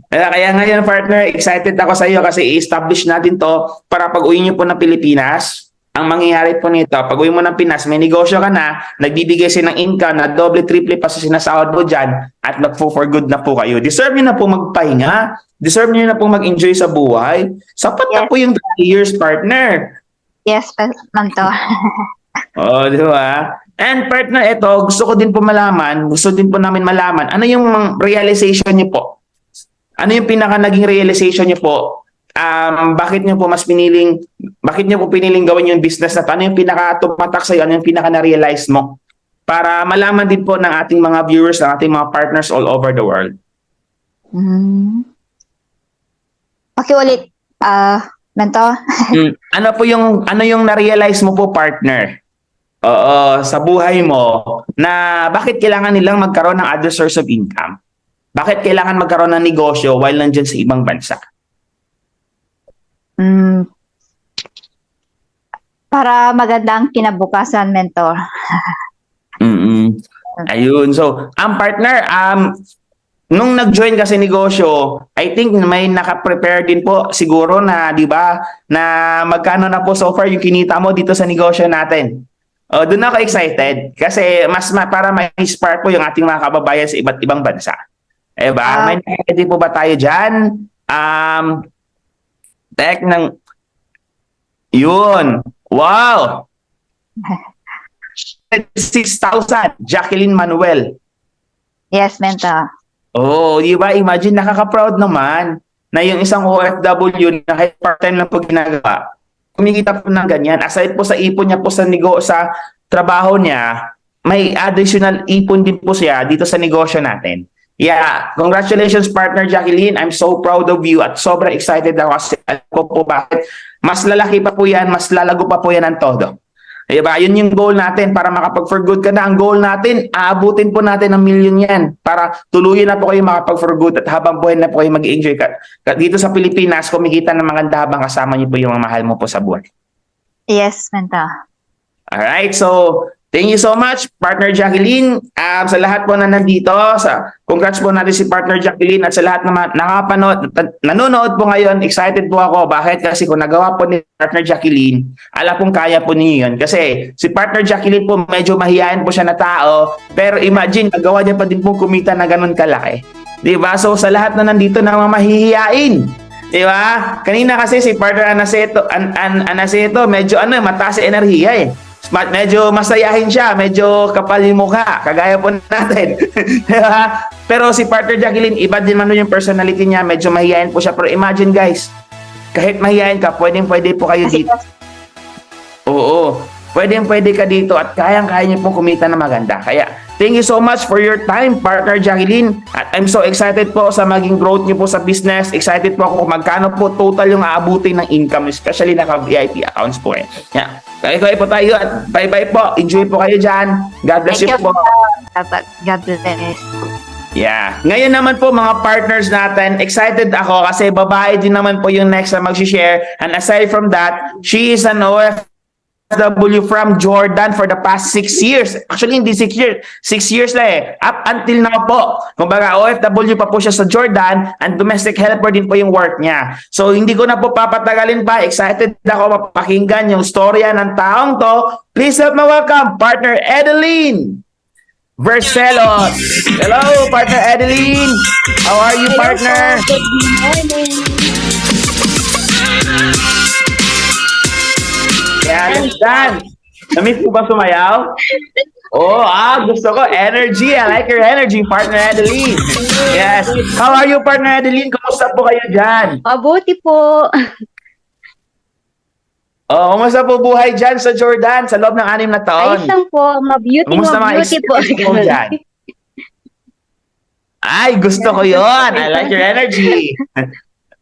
Speaker 2: Kaya ngayon partner, excited ako sa iyo kasi i-establish natin to para pag uwi niyo po ng Pilipinas, ang mangyayari po nito, pag uwi mo ng Pinas, may negosyo ka na, nagbibigay siya ng income na doble, triple pa sa sinasahod mo dyan at for good na po kayo. Deserve niyo na po magpahinga. Deserve niyo na po mag-enjoy sa buhay. Sapat na
Speaker 4: Yes.
Speaker 2: po yung 3 years partner.
Speaker 4: Yes, Mentor.
Speaker 2: Oh, di ba? And partner, ito, gusto din po namin malaman, ano yung realization niyo po? Ano yung pinaka naging realization niyo po? Bakit niyo po piniling gawin yung business na to? Ano yung pinaka tumatak sa'yo? Ano yung pinaka na-realize mo? Para malaman din po ng ating mga viewers, ng ating mga partners all over the world.
Speaker 4: Pakiulit, Mentor.
Speaker 2: Ano yung na-realize mo po, partner? Oo, sa buhay mo na bakit kailangan nilang magkaroon ng other source of income? Bakit kailangan magkaroon ng negosyo while nandyan sa ibang bansa?
Speaker 4: Para magandang kinabukasan, Mentor.
Speaker 2: Ayun. So, ang partner, nung nag-join ka sa negosyo, I think may naka-prepare din po siguro na, di ba, na magkano na po so far yung kinita mo dito sa negosyo natin. Doon ako excited kasi para ma-inspire po yung ating mga kababayan sa iba't ibang bansa. Diba? May nakikita po ba tayo dyan? Yun. Wow! 6,000. Jacqueline Manuel.
Speaker 4: Yes, Mentor.
Speaker 2: Oh, di ba? Imagine, nakaka-proud naman na yung isang OFW na kahit part-time lang po ginagawa, kumikita po ng ganyan. Aside po sa ipon niya po sa trabaho niya, may additional ipon din po siya dito sa negosyo natin. Yeah, congratulations partner Jacqueline. I'm so proud of you at sobrang excited ako kasi alam ko po bakit mas lalaki pa po yan, mas lalago pa po yan ang todo. Diba? Yun yung goal natin para makapag-for good ka na. Ang goal natin, aabutin po natin ng milyon yan para tuluyan na po kayo makapag-for good at habang buhay na po kayo mag-enjoy ka. Dito sa Pilipinas, kumikita ng maganda habang kasama niyo po yung mga mahal mo po sa buhay.
Speaker 4: Yes, Mentor.
Speaker 2: Alright, so thank you so much, partner Jacqueline. Sa lahat po na nandito, congrats po natin si partner Jacqueline at sa lahat na nanonood po ngayon, excited po ako. Bakit? Kasi kung nagawa po ni partner Jacqueline, alam kong kaya po niyo yun. Kasi si partner Jacqueline po, medyo mahihain po siya na tao, pero imagine, nagawa niya pa din po kumita na ganun kalaki. Diba? So sa lahat na nandito na mga mahihiyain, diba? Kanina kasi si partner Anaceto, medyo mataas sa enerhiya eh. Medyo masayahin siya, medyo kapal yung mukha, kagaya po natin. Diba? Pero si partner Jacqueline, iba din man yung personality niya, medyo mahihain po siya. Pero imagine guys, kahit mahihain ka, pwede po kayo dito. Oo, pwede ka dito at kayang-kaya niyo po kumita na maganda. Kaya thank you so much for your time, partner Jacqueline. At I'm so excited po sa maging growth niyo po sa business. Excited po ako kung magkano po total yung aabutin ng income, especially naka-VIP accounts po eh. Yeah. Kaya po tayo at bye-bye po. Enjoy po kayo dyan. God bless you po.
Speaker 4: God bless.
Speaker 2: Yeah. Ngayon naman po mga partners natin, excited ako kasi babae din naman po yung next na mag-share. And aside from that, she is an OFW from Jordan for the past 6 years. Actually, hindi 6 years. 6 years lang eh. Up until now po. Kumbaga, OFW pa po siya sa Jordan and domestic helper din po yung work niya. So, hindi ko na po papatagalin pa. Excited ako mapakinggan yung storya ng taong to. Please help me welcome partner Edeline Verselos. Hello, partner Edeline. How are you, partner?
Speaker 5: Good morning.
Speaker 2: Yeah, let's dance. Namiss mo ba sumayaw? Gusto ko. Energy. I like your energy, partner Adeline. Yes. How are you, partner Adeline? Kumusta po kayo dyan?
Speaker 5: Mabuti po.
Speaker 2: Kumusta po buhay dyan sa Jordan sa loob ng 6 na taon?
Speaker 5: Ayos lang po. Mabeauty
Speaker 2: Kumusta mga
Speaker 5: po.
Speaker 2: experience mo dyan? Ay, gusto ko yon. I like your energy.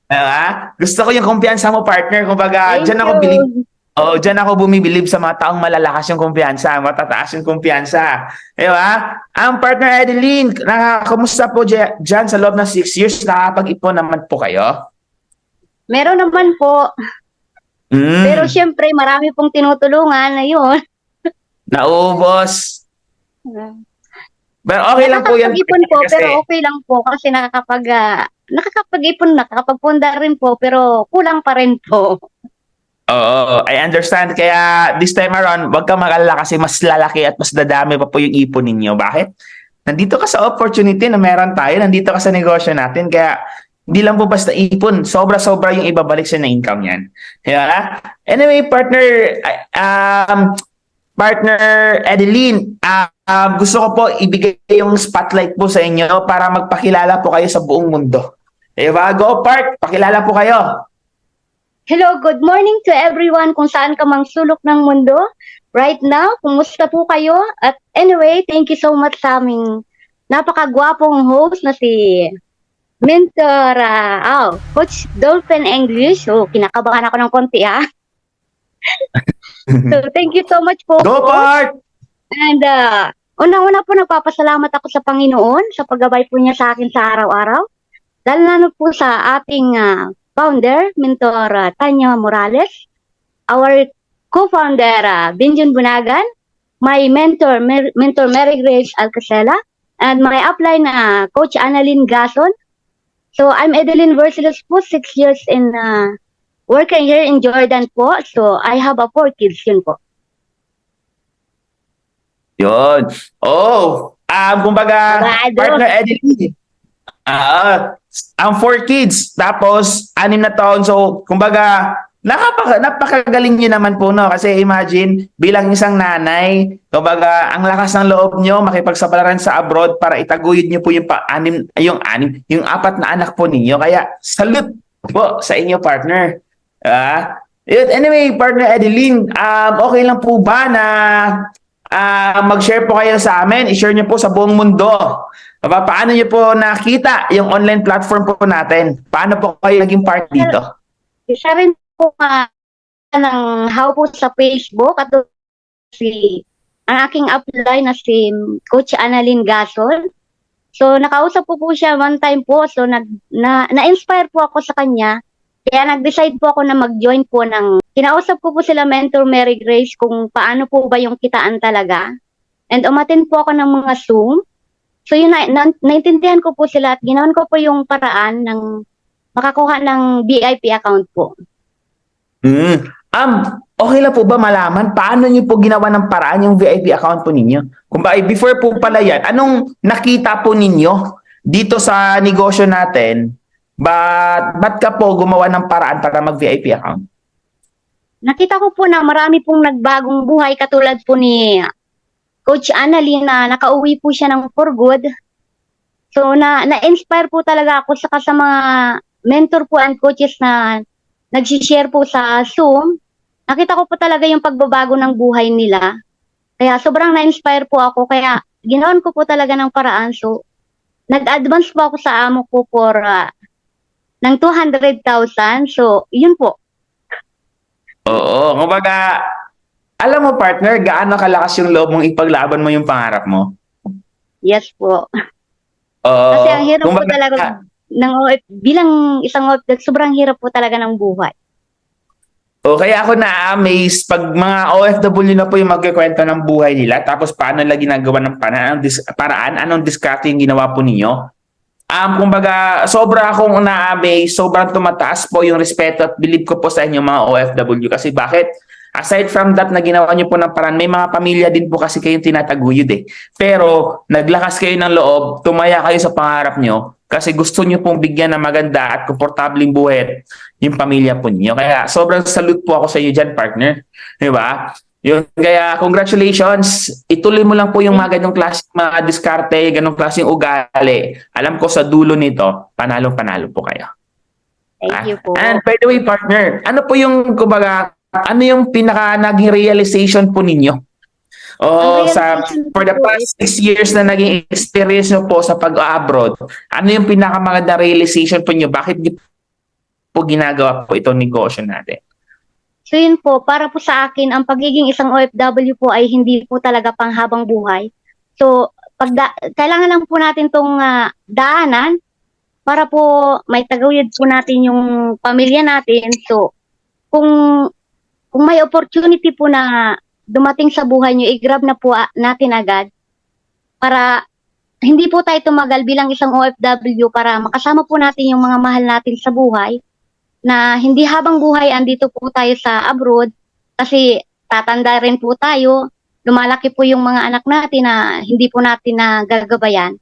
Speaker 2: Diba? Gusto ko yung kumpiyansa mo, partner. Kumbaga,
Speaker 5: Thank
Speaker 2: dyan ako
Speaker 5: you.
Speaker 2: believe. Oh, dyan ako bumibilib sa mga taong malalakas yung kumpiyansa, matataas yung kumpiyansa. Diba? Ang partner Adeline, kumusta po dyan sa loob ng 6 years? Nakapag-ipon naman po kayo?
Speaker 5: Meron naman po.
Speaker 2: Mm,
Speaker 5: Pero syempre, marami pong tinutulungan na yun.
Speaker 2: naubos. Pero okay lang po yan.
Speaker 5: Nakakapag-ipon po,
Speaker 2: Kasi,
Speaker 5: pero okay lang po kasi nakakapag-ipon, nakakapagpunda rin po, pero kulang pa rin po.
Speaker 2: oo, I understand. Kaya this time around, wag kang mag-alala kasi mas lalaki at mas dadami pa po yung ipon ninyo. Bakit? Nandito ka sa opportunity na meron tayo. Nandito ka sa negosyo natin. Kaya hindi lang po basta ipon. Sobra-sobra yung ibabalik sa na income yan. Diba? Anyway, partner Adeline, gusto ko po ibigay yung spotlight po sa inyo para magpakilala po kayo sa buong mundo. Diba? Go, Part! Pakilala po kayo.
Speaker 5: Hello, good morning to everyone kung saan ka mang sulok ng mundo. Right now, kumusta po kayo? At anyway, thank you so much sa aming napakagwapong host na si Mentor Coach Dolphin English. So, kinakabahan ako ng konti So, thank you so much po.
Speaker 2: Go,
Speaker 5: Coach.
Speaker 2: Part!
Speaker 5: And unang-una po nagpapasalamat ako sa Panginoon sa paggabay po niya sa akin sa araw-araw. Lalo na po sa ating founder, Mentor Tanya Morales, our co-founder Benjon Bunagan, my mentor Mary Grace Alcacela, and my upline Coach Annalyn Gason. So I'm Adeline Versailles po, 6 years in working here in Jordan po. So I have 4 kids yun po.
Speaker 2: Yun. Oh, kumbaga,
Speaker 5: Bado.
Speaker 2: partner Adeline. Ang 4 kids, tapos 6 na taon. So, kumbaga, napakagaling nyo naman po, no? Kasi imagine, bilang isang nanay, kumbaga, ang lakas ng loob nyo, makipagsapalaran sa abroad para itaguyod nyo po yung 4 na anak po ninyo. Kaya, salute po sa inyo, partner. Anyway, partner Adeline, okay lang po ba na mag-share po kayo sa amin, i-share nyo po sa buong mundo. Paano nyo po nakita yung online platform po natin? Paano po kayo naging part dito?
Speaker 5: Isa rin po ng how po sa Facebook at ang aking upline na si Coach Annalyn Gason. So nakausap po siya one time po. So na-inspire po ako sa kanya. Kaya nag-decide po ako na mag-join po kinausap po sila Mentor Mary Grace kung paano po ba yung kitaan talaga. And umattend po ako ng mga Zoom. So yun, naintindihan ko po sila at ginawan ko po yung paraan ng makakuha ng VIP account po.
Speaker 2: Okay lang po ba malaman paano niyo po ginawa ng paraan yung VIP account po ninyo? Kung ba, before po pala yan, anong nakita po ninyo dito sa negosyo natin? Ba't ka po gumawa ng paraan para mag-VIP account?
Speaker 5: Nakita ko po na marami pong nagbagong buhay katulad po ni Coach Annalyn na nakauwi po siya ng for good. So na-inspire po talaga ako sa mga mentor po and coaches na nag-share po sa Zoom. Nakita ko po talaga yung pagbabago ng buhay nila. Kaya sobrang na-inspire po ako. Kaya ginawan ko po talaga ng paraan. So nag-advance po ako sa amo ko for ng 200,000. So yun po.
Speaker 2: Oo, kumbaga, alam mo partner, gaano kalakas yung loob mong ipaglaban mo yung pangarap mo?
Speaker 5: Yes po.
Speaker 2: Oo.
Speaker 5: Kasi ang hirap po
Speaker 2: kumbaga,
Speaker 5: talaga bilang isang sobrang hirap po talaga ng buhay.
Speaker 2: kaya ako na-amaze pag mga OFW na po yung magkikwento ng buhay nila, tapos paano nila ginagawa ng paraan, anong diskarte yung ginawa po ninyo. Kumbaga, sobra akong na-amaze, sobrang tumataas po yung respeto at believe ko po sa inyo mga OFW. Kasi bakit? Aside from that na ginawa nyo po ng paraan, may mga pamilya din po kasi kayong tinataguyod eh. Pero naglakas kayo ng loob, tumaya kayo sa pangarap nyo kasi gusto nyo pong bigyan ng maganda at komportabling buhay yung pamilya po niyo. Kaya sobrang salute po ako sa iyo dyan, partner. Di ba? Yun, kaya congratulations. Ituloy mo lang po yung mga ganong klaseng mga diskarte, ganong klaseng ugali. Alam ko sa dulo nito, panalo-panalo po kayo.
Speaker 5: Thank you po.
Speaker 2: And by the way, partner, ano po yung, kumbaga, ano yung pinaka naging realization po ninyo? O
Speaker 5: Ang
Speaker 2: sa
Speaker 5: realization
Speaker 2: for the
Speaker 5: ko
Speaker 2: past 6 years na naging experience nyo po sa pag-abroad, ano yung pinakamaganda realization po nyo? Bakit nyo po ginagawa po itong negosyo natin?
Speaker 5: So yun po, para po sa akin, ang pagiging isang OFW po ay hindi po talaga panghabang buhay. So, kailangan lang po natin tong daanan para po may tagawid po natin yung pamilya natin. So, kung may opportunity po na dumating sa buhay nyo, i-grab na po natin agad para hindi po tayo tumagal bilang isang OFW para makasama po natin yung mga mahal natin sa buhay na hindi habang buhay andito po tayo sa abroad kasi tatanda rin po tayo, lumalaki po yung mga anak natin na hindi po natin nagagabayan.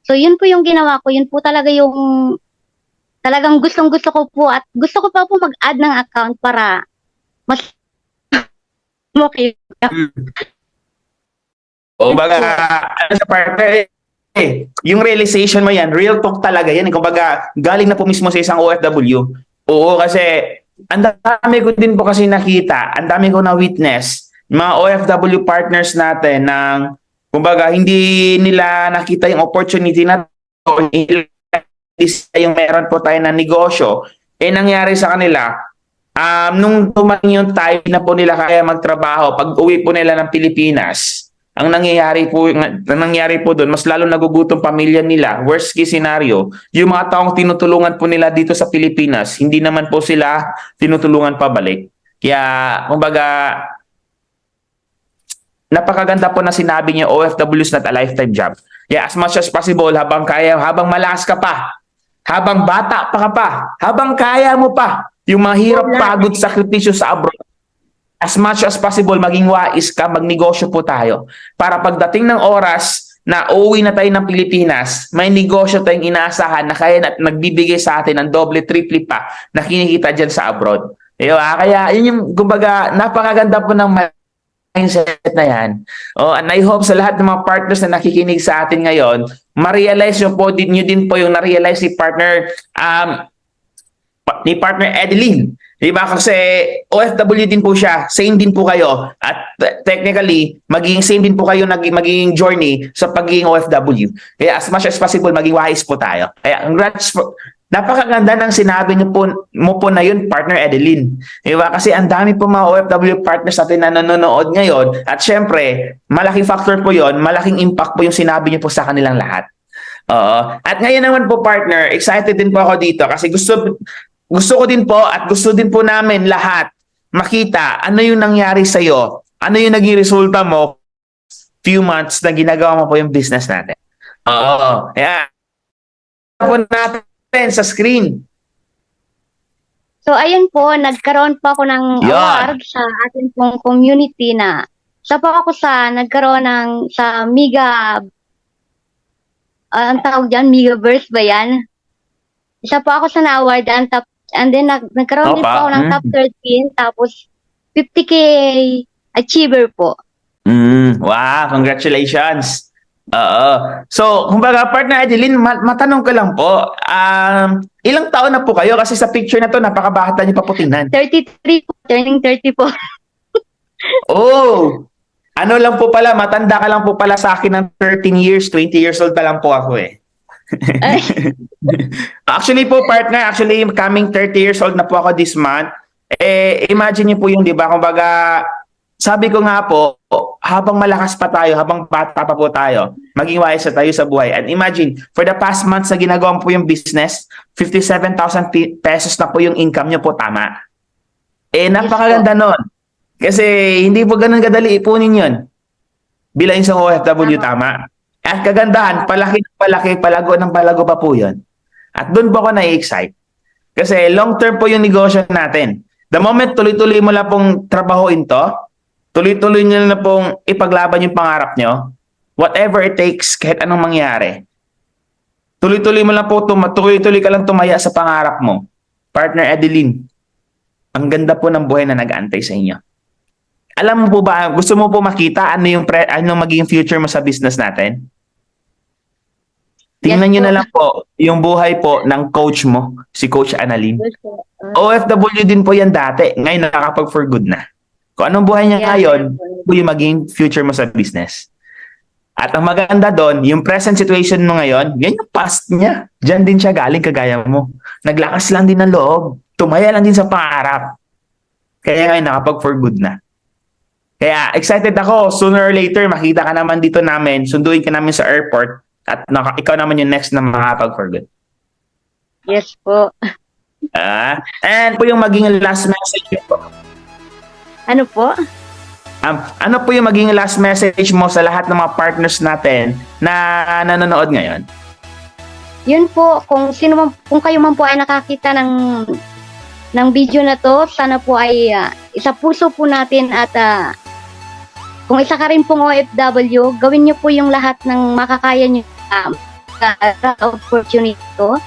Speaker 5: So yun po yung ginawa ko, yun po talaga yung talagang gustong-gusto ko po at gusto ko pa po mag-add ng account para mas okay.
Speaker 2: O baga, ano sa partner, yung realization mo yan, real talk talaga yan. Kumbaga, galing na po mismo sa isang OFW. Oo, kasi ang dami ko din po kasi nakita, ang dami ko na witness, mga OFW partners natin ng, kumbaga, hindi nila nakita yung opportunity na to, yung meron po tayo na negosyo, nangyari sa kanila, nung tumating yung time na po nila kaya magtrabaho, pag uwi po nila ng Pilipinas, ang nangyayari po doon, mas lalo nagugutom pamilya nila. Worst case scenario, yung mga taong tinutulungan po nila dito sa Pilipinas, hindi naman po sila tinutulungan pabalik. Kaya, kumbaga, napakaganda po na sinabi niyo, OFW is not a lifetime job. Kaya as much as possible, habang kaya, habang malakas ka pa, habang bata pa ka pa, habang kaya mo pa, yung mahirap, pagod, sakripisyo sa abroad, as much as possible, maging wais ka, magnegosyo po tayo. Para pagdating ng oras na uuwi na tayo ng Pilipinas, may negosyo tayong inaasahan na kaya nagbibigay sa atin ng doble, triple pa na kinikita dyan sa abroad. Kaya yun yung, kumbaga, napakaganda po ng mindset na yan. And I hope sa lahat ng mga partners na nakikinig sa atin ngayon, ma-realize nyo po, nyo din po yung na-realize ni partner Edeline. Diba? Kasi OFW din po siya. Same din po kayo. At technically, magiging same din po kayo magiging journey sa pagiging OFW. Kaya as much as possible, maging wise po tayo. Kaya congrats po. Napakaganda ng sinabi niyo po, mo po na yun, partner Edeline. Diba? Kasi ang dami po mga OFW partners natin na nanonood ngayon. At syempre, malaking factor po yon, malaking impact po yung sinabi niyo po sa kanilang lahat. At ngayon naman po, partner, excited din po ako dito kasi gusto ko din po at gusto din po namin lahat makita ano yung nangyari sa'yo, ano yung naging resulta mo few months na ginagawa mo po yung business natin. Kaya po natin sa screen.
Speaker 5: So ayun po, nagkaroon po ako ng award sa ating pong community na nagkaroon ng sa Miga ang tawag dyan, Migaverse ba yan? Isa po ako sa na-award and then nagkaroon din po ako ng top 13 tapos 50K achiever po.
Speaker 2: Wow, congratulations. So, kumbaga partner Edeline, matanong ko lang po, ilang taon na po kayo? Kasi sa picture na to, napakabata niyo pa po tingnan.
Speaker 5: 33 po, turning 30 po.
Speaker 2: Oh, ano lang po pala, matanda ka lang po pala sa akin ng 13 years, 20 years old pa lang po ako eh. Actually po partner, coming 30 years old na po ako this month. Imagine niyo po yung, di ba, kumbaga, sabi ko nga po, habang malakas pa tayo, habang bata pa po tayo, maging wise na tayo sa buhay. And imagine, for the past months na ginagawa po yung business, 57,000 pesos na po yung income niyo po, tama? Napakaganda nun. Kasi hindi po ganun kadali ipunin yun. Bilang isang OFW, tama? At kagandahan, palaki, palago ng palago pa po yun. At doon po ako na-excite. Kasi long term po yung negosyo natin. The moment tuloy-tuloy mo lang pong trabahoin to, tuloy-tuloy nyo na pong ipaglaban yung pangarap nyo, whatever it takes, kahit anong mangyari, tuloy-tuloy mo lang po, tuloy-tuloy ka lang tumaya sa pangarap mo. Partner Edeline, ang ganda po ng buhay na nag-aantay sa inyo. Alam mo po ba, gusto mo po makita anong magiging future mo sa business natin? Tingnan nyo na lang po yung buhay po ng coach mo, si Coach Annalyn. OFW din po yan dati. Ngayon nakakapag for good na. Kung anong buhay niya ngayon, po yung maging future mo sa business. At ang maganda doon, yung present situation mo ngayon, yan yung past niya. Diyan din siya galing kagaya mo. Naglakas lang din ng loob. Tumaya lang din sa pangarap. Kaya ngayon nakapag-for good na. Kaya excited ako, sooner or later, makita ka naman dito namin, sunduin ka namin sa airport, at ikaw naman yung next na makapag-for good.
Speaker 5: Yes po.
Speaker 2: And po yung maging last message po.
Speaker 5: Ano po?
Speaker 2: Ano po yung maging last message mo sa lahat ng mga partners natin na nanonood ngayon?
Speaker 5: Yun po, kung kayo man po ay nakakita ng video na to, sana po ay isa puso po natin at kung isa ka rin pong OFW, gawin niyo po yung lahat ng makakaya niyo opportunity to.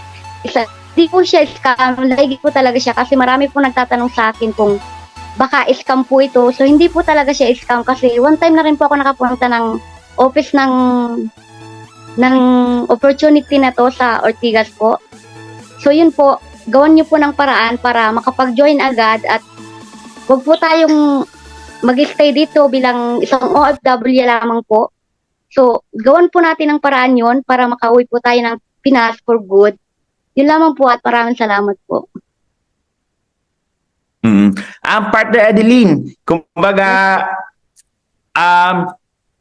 Speaker 5: Di po siya scam, lagi po talaga siya kasi marami po nagtatanong sa akin kung baka scam po ito. So hindi po talaga siya scam kasi one time na rin po ako nakapunta ng office ng opportunity na to sa Ortigas po. So yun po, gawan niyo po ng paraan para makapag-join agad at huwag po tayong mag-stay dito bilang isang OFW lamang po. So gawan po natin ng paraan yun para makauwi po tayo ng Pinas for good. Yun lamang po at maraming salamat po.
Speaker 2: Ang partner Adeline, kumbaga,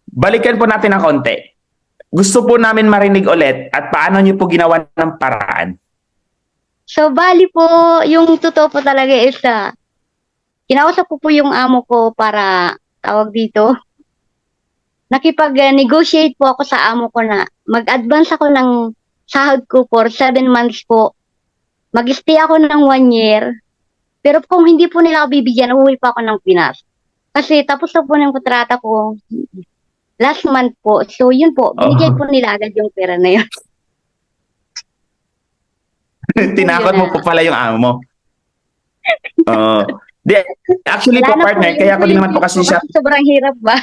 Speaker 2: balikan po natin ng konti. Gusto po namin marinig ulit at paano niyo po ginawa ng paraan.
Speaker 5: So, bali po, yung totoo po talaga is, kinausap po yung amo ko para, tawag dito, nakipag-negotiate po ako sa amo ko na mag-advance ako ng sahod ko for 7 months po. Mag-stay ako ng 1 year. Pero kung hindi po nila ako bibigyan, uuwi pa ako ng Pinas. Kasi tapos na po ng kontrata ko last month po. So, yun po, binigay po nila agad yung pera na yun.
Speaker 2: Tinakot mo po pala yung amo mo. Actually po, partner, kaya ko din naman po kasi siya.
Speaker 5: Sobrang hirap ba?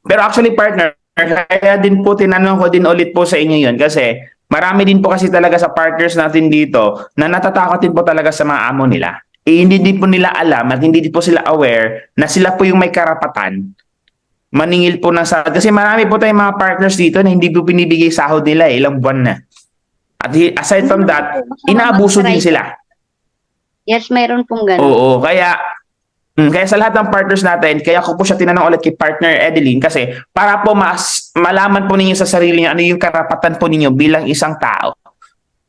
Speaker 2: Pero actually, partner, kaya din po tinanong ko din ulit po sa inyo yun kasi marami din po kasi talaga sa partners natin dito na natatakot din po talaga sa mga amo nila. Hindi din po nila alam at hindi din po sila aware na sila po yung may karapatan maningil po ng sahod. Kasi marami po tayong mga partners dito na hindi po binibigay sahod nila ilang buwan na. At aside from that, inaabuso din sila.
Speaker 5: Yes, mayroon pong ganun.
Speaker 2: Oo, kaya sa lahat ng partners natin, kaya ko po siya tinanong ulit kay partner Adeline kasi para po malaman po ninyo sa sarili niyo ano yung karapatan po ninyo bilang isang tao.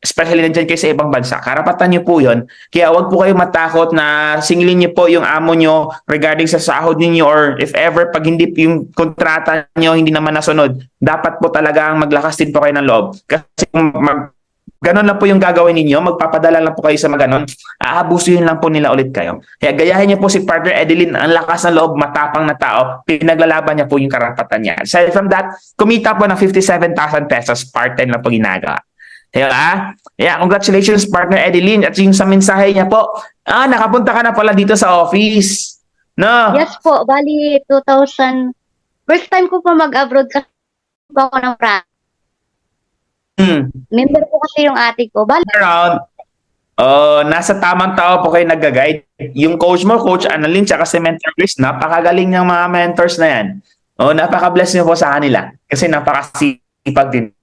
Speaker 2: Especially nandyan kayo sa ibang bansa. Karapatan niyo po yun. Kaya wag po kayo matakot na singilin niyo po yung amo niyo regarding sa sahod niyo or if ever pag hindi yung kontrata niyo hindi naman nasunod, dapat po talagang maglakas din po kayo ng loob. Kasi kung ganon lang po yung gagawin ninyo, magpapadala lang po kayo sa maganon, aabusuhin lang po nila ulit kayo. Kaya gayahin niyo po si partner Adeline, ang lakas ng loob, matapang na tao, pinaglalaban niya po yung karapatan niya. Aside from that, kumita po ng 57,000 pesos, part-time lang po ginagawa. Diba? Yeah, congratulations partner Adeline. At yung sa mensahe niya po, nakapunta ka na pala dito sa office. No?
Speaker 5: Yes po, bali 2000, first time ko po mag-abroad kasi po ako ng France. Member po kasi yung ate ko. Bali,
Speaker 2: Around, nasa tamang tao po kayo nag-guide. Yung coach mo, Coach Annalyn, tsaka si Mentor Chris, napakagaling ng mga mentors na yan. Napaka-bless niyo po sa kanila. Kasi napakasipag din.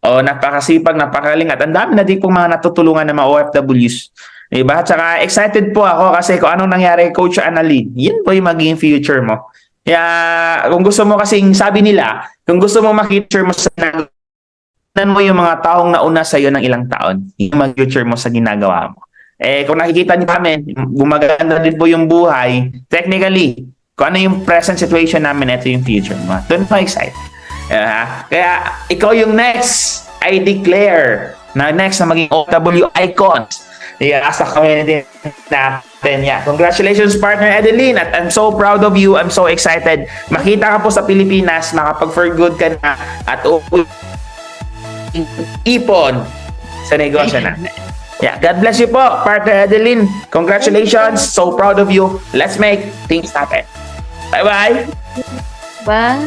Speaker 2: Napakasipag, napakagaling. At ang dami na din pong mga natutulungan ng mga OFWs. Diba? Tsaka excited po ako kasi kung anong nangyari kay Coach Annalyn, yun po yung magiging future mo. Kaya kung gusto mo kasing, sabi nila, kung gusto mo makita mo sa mo yung mga taong nauna sa iyo ng ilang taon, yung mag-future mo sa ginagawa mo. Kung nakikita niyo namin, gumaganda din po yung buhay, technically, kung ano yung present situation namin, ito yung future mo. Doon po excited. Kaya, ikaw yung next, I declare, na next na maging OFW icons. Sa community natin. Yeah. Congratulations, partner Adeline. At I'm so proud of you. I'm so excited. Makita ka po sa Pilipinas, makapag-for good ka na, at ipon sa negosyo natin. Yeah, God bless you po, partner Adeline. Congratulations. So proud of you. Let's make things happen. Bye-bye.
Speaker 5: Bye.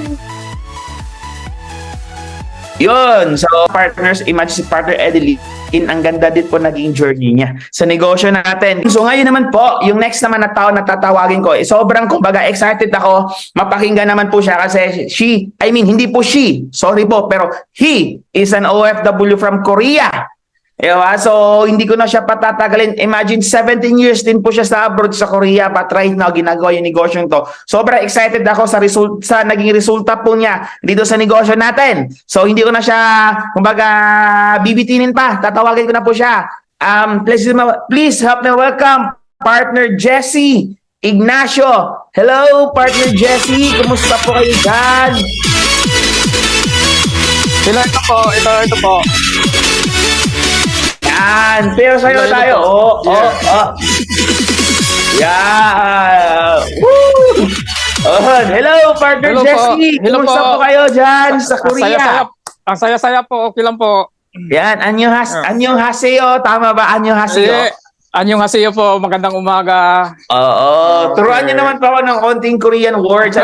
Speaker 2: Yun. So, partners, imagine si partner Adeline in, ang ganda din po naging journey niya sa negosyo natin. So ngayon naman po, yung next naman na tao na tatawagin ko, sobrang kumbaga excited ako mapakinggan naman po siya kasi hindi po she, sorry po, pero he is an OFW from Korea. Diba? So, hindi ko na siya patatagalin. Imagine, 17 years din po siya sa abroad sa Korea, but right now, ginagawa yung negosyo to. Sobrang excited ako sa naging resulta po niya dito sa negosyo natin. So, hindi ko na siya, kumbaga, bibitinin pa. Tatawagin ko na po siya. Please help me welcome partner Jessie Ignacio. Hello, partner Jessie. Kumusta po kayo dyan?
Speaker 6: Ito po.
Speaker 2: Yan, pero sa'yo tayo. Yeah. Woo! Hello, partner
Speaker 6: Hello po.
Speaker 2: Jessie.
Speaker 6: Hello
Speaker 2: Kumusta
Speaker 6: po.
Speaker 2: po kayo dyan sa Korea?
Speaker 6: Ang saya-saya po. Okay lang po.
Speaker 2: Yan, anyong haseyo. Tama ba, anyong haseyo?
Speaker 6: Anyong haseyo po. Magandang umaga.
Speaker 2: Oo. Turuan niyo naman pa ako ng konting Korean words.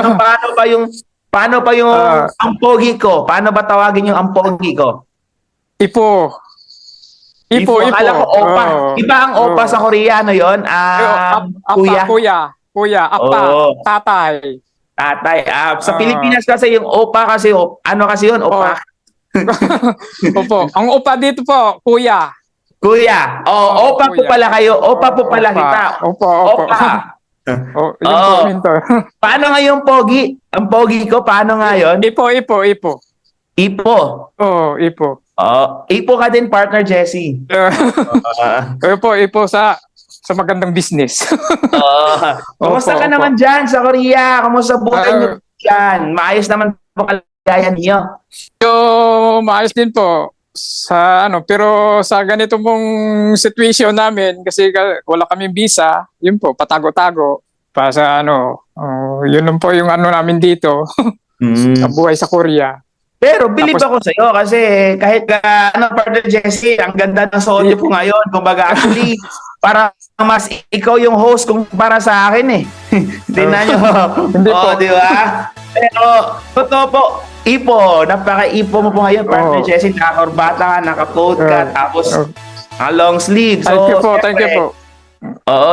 Speaker 2: Paano pa yung ampogi ko? Paano ba tawagin yung ampogi ko?
Speaker 6: Ipo.
Speaker 2: Akala ko opa. Iba ang opa sa Koreano yon.
Speaker 6: Kuya. Apa. Tatay.
Speaker 2: Tatay. Sa Pilipinas kasi yung opa kasi, ano kasi yun? Opa.
Speaker 6: Opo. Ang opa dito po, kuya.
Speaker 2: Kuya. Opa po
Speaker 6: kuya.
Speaker 2: pala kayo. Opa po pala kita.
Speaker 6: Opo.
Speaker 2: Opa.
Speaker 6: Yun po, Mintor.
Speaker 2: Paano nga yung pogi? Ang pogi ko, paano nga yun?
Speaker 6: Ipo.
Speaker 2: Ipo.
Speaker 6: Ipo.
Speaker 2: Ipo ka din, partner Jessie.
Speaker 6: Ipo sa magandang business.
Speaker 2: Kumusta ka
Speaker 6: Opo.
Speaker 2: naman dyan sa Korea? Kumusta buhay niyo dyan? Maayos naman po kalagayan niyo.
Speaker 6: Maayos din po pero sa ganito pong situation namin kasi wala kaming visa, yun po patago-tago pa sa yun lang po yung namin dito sa buhay sa Korea.
Speaker 2: Pero believe ako sa iyo kasi kahit partner Jessie, ang ganda ng suot niyo po ngayon. Kumbaga actually para mas ikaw yung host kumpara sa akin eh. Tingnan niyo.
Speaker 6: Hindi po.
Speaker 2: Di ba? Pero totoo po, napaka-ipo mo po ngayon, partner Jessie. Naka-corbata ka, naka-coat ka, tapos long sleeve. So,
Speaker 6: Thank you po.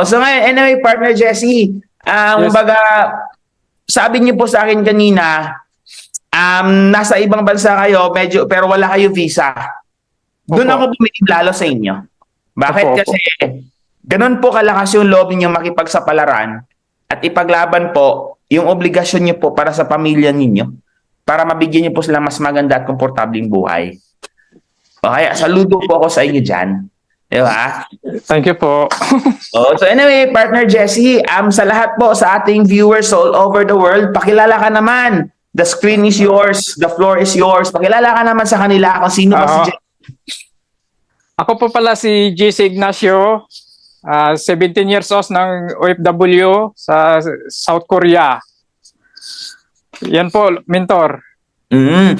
Speaker 2: So ngayon, anyway, partner Jessie, kumbaga, sabi niyo po sa akin kanina, nasa ibang bansa kayo, pero wala kayo visa. Doon ako bumilib lalo sa inyo. Bakit?
Speaker 6: Opo.
Speaker 2: Kasi ganun po kalakas yung loob niyo makipagsapalaran at ipaglaban po yung obligasyon niyo po para sa pamilya ninyo para mabigyan niyo po sila mas maganda at komportabling buhay. Kaya saludo po ako sa inyo dyan. Di ba?
Speaker 6: Thank you po.
Speaker 2: So anyway, partner Jessie, sa lahat po sa ating viewers all over the world, pakilala ka naman. The screen is yours. The floor is yours. Pakilala ka naman sa kanila kung sino ba si Jessie.
Speaker 6: Ako po pala si Jessie Ignacio, 17 years old ng OFW sa South Korea. Yan po, Mentor.
Speaker 2: 17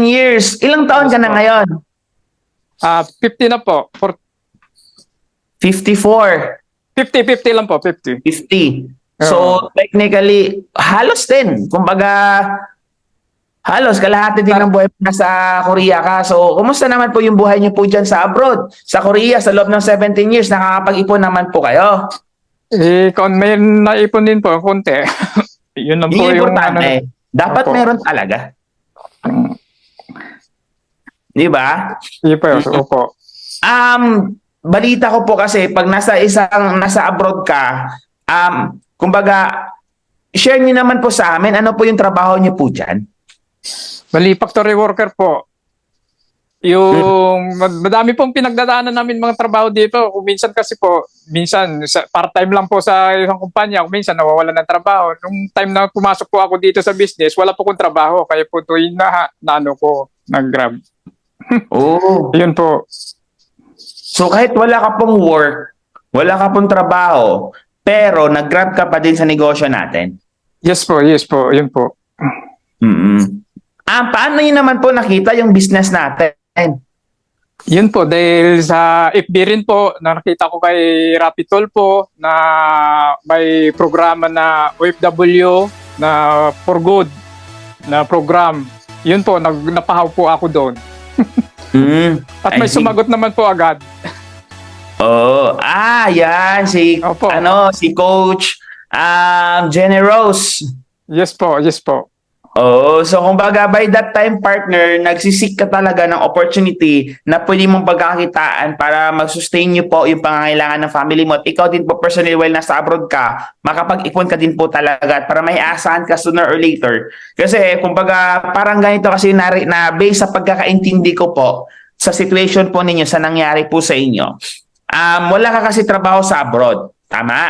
Speaker 2: years. Ilang taon ka na ngayon?
Speaker 6: 50 na po.
Speaker 2: 54.
Speaker 6: 50 lang po, 50.
Speaker 2: 50. So, technically, halos din. Kumbaga, halos kalahati din ng buhay mo nasa Korea ka. So, kumusta naman po yung buhay niyo po dyan sa abroad? Sa Korea, sa loob ng 17 years, nakakapag-ipon naman po kayo.
Speaker 6: Kung may naipon din po, konti. Yun lang po
Speaker 2: Yung
Speaker 6: yung
Speaker 2: importante. Dapat
Speaker 6: Opo.
Speaker 2: meron talaga. Di ba?
Speaker 6: Opo.
Speaker 2: Balita ko po kasi pag nasa abroad ka, kumbaga, share niyo naman po sa amin, ano po yung trabaho niyo po dyan?
Speaker 6: Bali, factory worker po. Yung madami pong pinagdadaanan namin mga trabaho dito. Kung minsan kasi po, part-time lang po sa isang kumpanya. Kung minsan nawawalan ng trabaho. Nung time na pumasok po ako dito sa business, wala po kong trabaho. Kaya po ito yung nag-grab. Yun po.
Speaker 2: So kahit wala ka pong work, wala ka pong trabaho, pero nag-grab ka pa din sa negosyo natin.
Speaker 6: Yes po. Yun po.
Speaker 2: Paano yun naman po nakita yung business natin?
Speaker 6: Yun po, dahil sa FB rin po, nakita ko kay Rapitol po na may programa na OFW na for good na program. Yun po, napahaw po ako doon. At
Speaker 2: I
Speaker 6: may
Speaker 2: see.
Speaker 6: sumagot naman po agad.
Speaker 2: Oh, yan si
Speaker 6: Opo.
Speaker 2: si Coach Jenny Rose.
Speaker 6: Yes po, yes po.
Speaker 2: Oo, so kumbaga by that time partner, nagsisik ka talaga ng opportunity na pwede mong pagkakitaan para mag-sustain niyo po yung pangangailangan ng family mo. At ikaw din po personally while nasa abroad ka, makapag-ipon ka din po talaga at para may asahan ka sooner or later. Kasi kumbaga parang ganito kasi na based sa pagkakaintindi ko po sa situation po ninyo sa nangyari po sa inyo. Wala ka kasi trabaho sa abroad. Tama?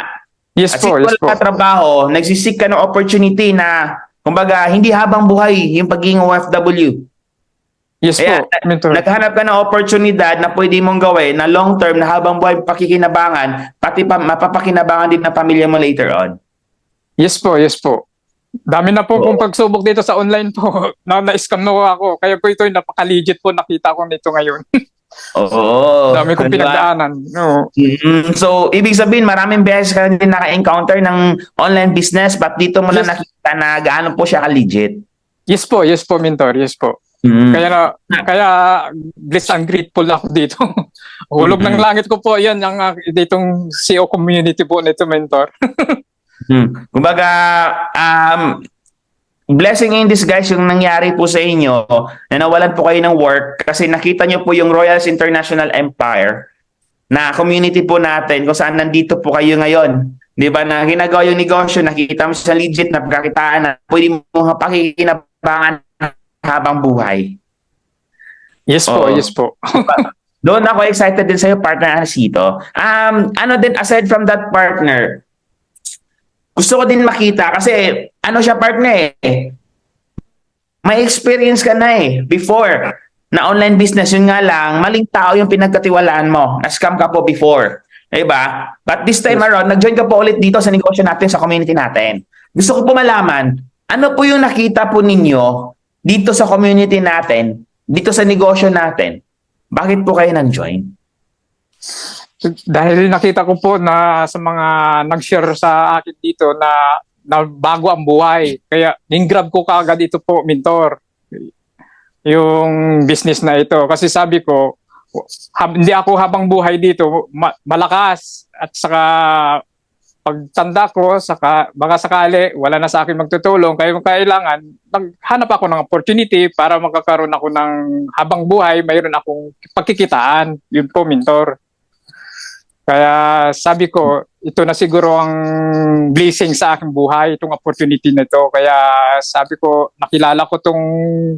Speaker 6: Yes
Speaker 2: At
Speaker 6: po,
Speaker 2: wala
Speaker 6: yes po.
Speaker 2: ka trabaho, nagsisik ka ng opportunity na kumbaga, hindi habang buhay yung pagiging OFW.
Speaker 6: Yes
Speaker 2: Kaya,
Speaker 6: po, mentor.
Speaker 2: naghanap ka ng oportunidad na pwede mong gawin na long term na habang buhay pakikinabangan, pati mapapakinabangan din ng pamilya mo later on.
Speaker 6: Yes po, yes po. Dami na po
Speaker 2: Oo.
Speaker 6: kung pagsubok dito sa online po. Na-scam na ako. Kaya po ito yung napaka-legit po nakita ko nito ngayon.
Speaker 2: Oo.
Speaker 6: Dami kong
Speaker 2: Diba?
Speaker 6: pinagdaanan. No.
Speaker 2: So, ibig sabihin, maraming beses ka din naka-encounter ng online business, but dito mo lang
Speaker 6: Yes.
Speaker 2: nakita na gaano po siya ka-legit.
Speaker 6: Yes po, mentor. Yes po. Kaya blessed and grateful ako dito. Hulog ng langit ko po 'yan ang ditong CEO community po nito, mentor.
Speaker 2: Kumbaga, blessing in disguise yung nangyari po sa inyo na nawalan po kayo ng work kasi nakita nyo po yung Royals International Empire na community po natin kung saan nandito po kayo ngayon. Di ba na ginagawa yung negosyo, nakikita mo sa legit na pagkakitaan na pwede mo pakikinabangan habang buhay.
Speaker 6: Yes po,
Speaker 2: Oo.
Speaker 6: yes po.
Speaker 2: Doon ako excited din sa'yo, partner Anacito. Ano din, aside from that partner, gusto ko din makita kasi ano siya partner may experience ka na before na online business. Yun nga lang, maling tao yung pinagkatiwalaan mo. Na-scam ka po before. Diba? But this time around, nag-join ka po ulit dito sa negosyo natin, sa community natin. Gusto ko po malaman, ano po yung nakita po ninyo dito sa community natin, dito sa negosyo natin? Bakit po kayo nag-join?
Speaker 6: Dahil nakita ko po na sa mga nag-share sa akin dito na bago ang buhay. Kaya ning-grab ko kaagad ito po, mentor. Yung business na ito. Kasi sabi ko, hindi ako habang buhay dito malakas. At saka pagtanda ko, baka sakali, wala na sa akin magtutulong. Kaya kailangan, naghanap ako ng opportunity para magkakaroon ako ng habang buhay, mayroon akong pagkikitaan. Yun po, mentor. Kaya sabi ko, ito na siguro ang blessing sa aking buhay, itong opportunity na ito. Kaya sabi ko, nakilala ko itong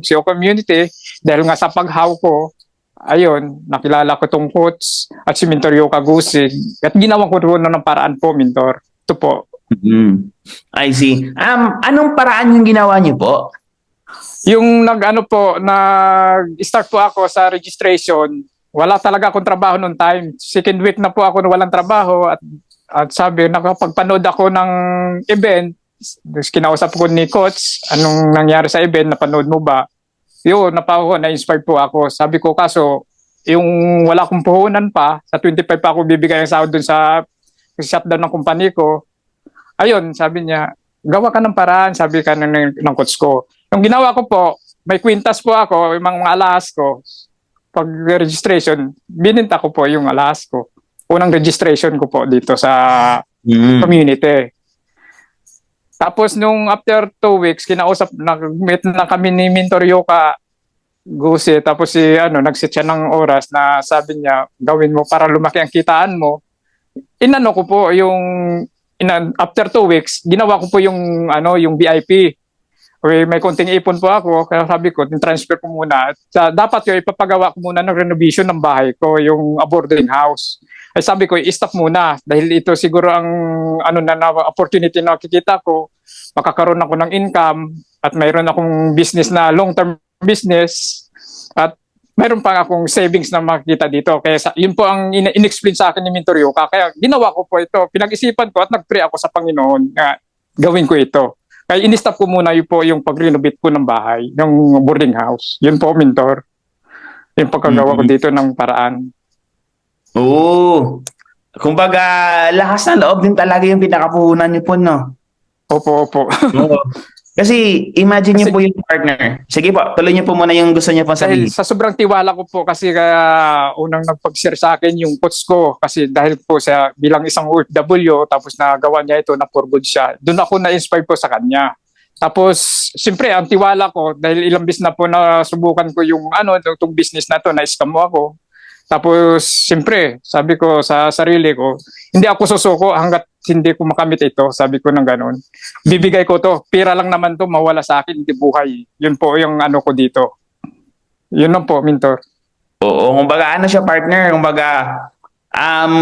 Speaker 6: CEO community dahil nga sa paghaw ko, ayun, nakilala ko itong coach at si Mentor Yoka Gusig. At ginawa ko rin ng paraan po, mentor. Ito po.
Speaker 2: I see. Anong paraan yung ginawa niyo po?
Speaker 6: Yung nag-start po ako sa registration, wala talaga akong trabaho noong time. Second week na po ako na walang trabaho at sabi, nakapagpanood ako ng event, kinausap ko ni coach, anong nangyari sa event, napanood mo ba? Yun, na-inspired po ako. Sabi ko, kaso, yung wala akong puhunan pa, sa 25 pa ako bibigay ang sahod dun sa shutdown ng company ko. Ayun, sabi niya, gawa ka ng paraan, sabi ka ng coach ko. Yung ginawa ko po, may kwintas po ako, yung mga alahas ko, pag-registration, bininta ko po yung alahas ko. Unang registration ko po dito sa community. Tapos nung after 2 weeks, nag-meet na kami ni Mentor Yoka Guse. Tapos nag-set siya ng oras na sabi niya, gawin mo para lumaki ang kitaan mo. Inano ko po after 2 weeks, ginawa ko po yung VIP. May konting ipon po ako, kaya sabi ko, transfer ko muna. Dapat yung ipapagawa ko muna ng renovation ng bahay ko, yung boarding house. Ay sabi ko, i-stop muna dahil ito siguro ang opportunity na nakikita ko, makakaroon ako ng income at mayroon akong business na long-term business at mayroon pa akong savings na makikita dito. Kaya yun po ang in-explain sa akin ni Mentor Yoka. Kaya ginawa ko po ito. Pinag-isipan ko at nag-pray ako sa Panginoon na gawin ko ito. Kaya in-stop ko muna yun po yung pag-renovate ko ng bahay, ng boarding house. Yun po, mentor. Yung pagkagawa ko dito ng paraan.
Speaker 2: Oo. Kumbaga, lakas na loob din talaga yung pinakapuhunan niyo po, no?
Speaker 6: Opo.
Speaker 2: Oo. Kasi imagine niyo
Speaker 6: Kasi-
Speaker 2: po yung partner. Sige po, tuloy niyo po muna yung gusto niyo pong
Speaker 6: Dahil
Speaker 2: sabihin.
Speaker 6: sa sobrang tiwala ko po kasi unang nagpag-share sa akin yung coach ko kasi dahil po sa bilang isang OFW tapos nagawa niya ito na for good siya. Doon ako na-inspire po sa kanya. Tapos siyempre ang tiwala ko dahil ilang bis na po na subukan ko yung itong business na to, na-scam mo ako. Tapos siyempre sabi ko sa sarili ko, hindi ako susuko hanggat hindi ko makamit ito. Sabi ko ng ganun. Bibigay ko to. Pira lang naman to, mawala sa akin, hindi buhay. Yun po yung ko dito. Yun lang po, Mintor.
Speaker 2: Oo, kumbaga ano siya partner, kumbaga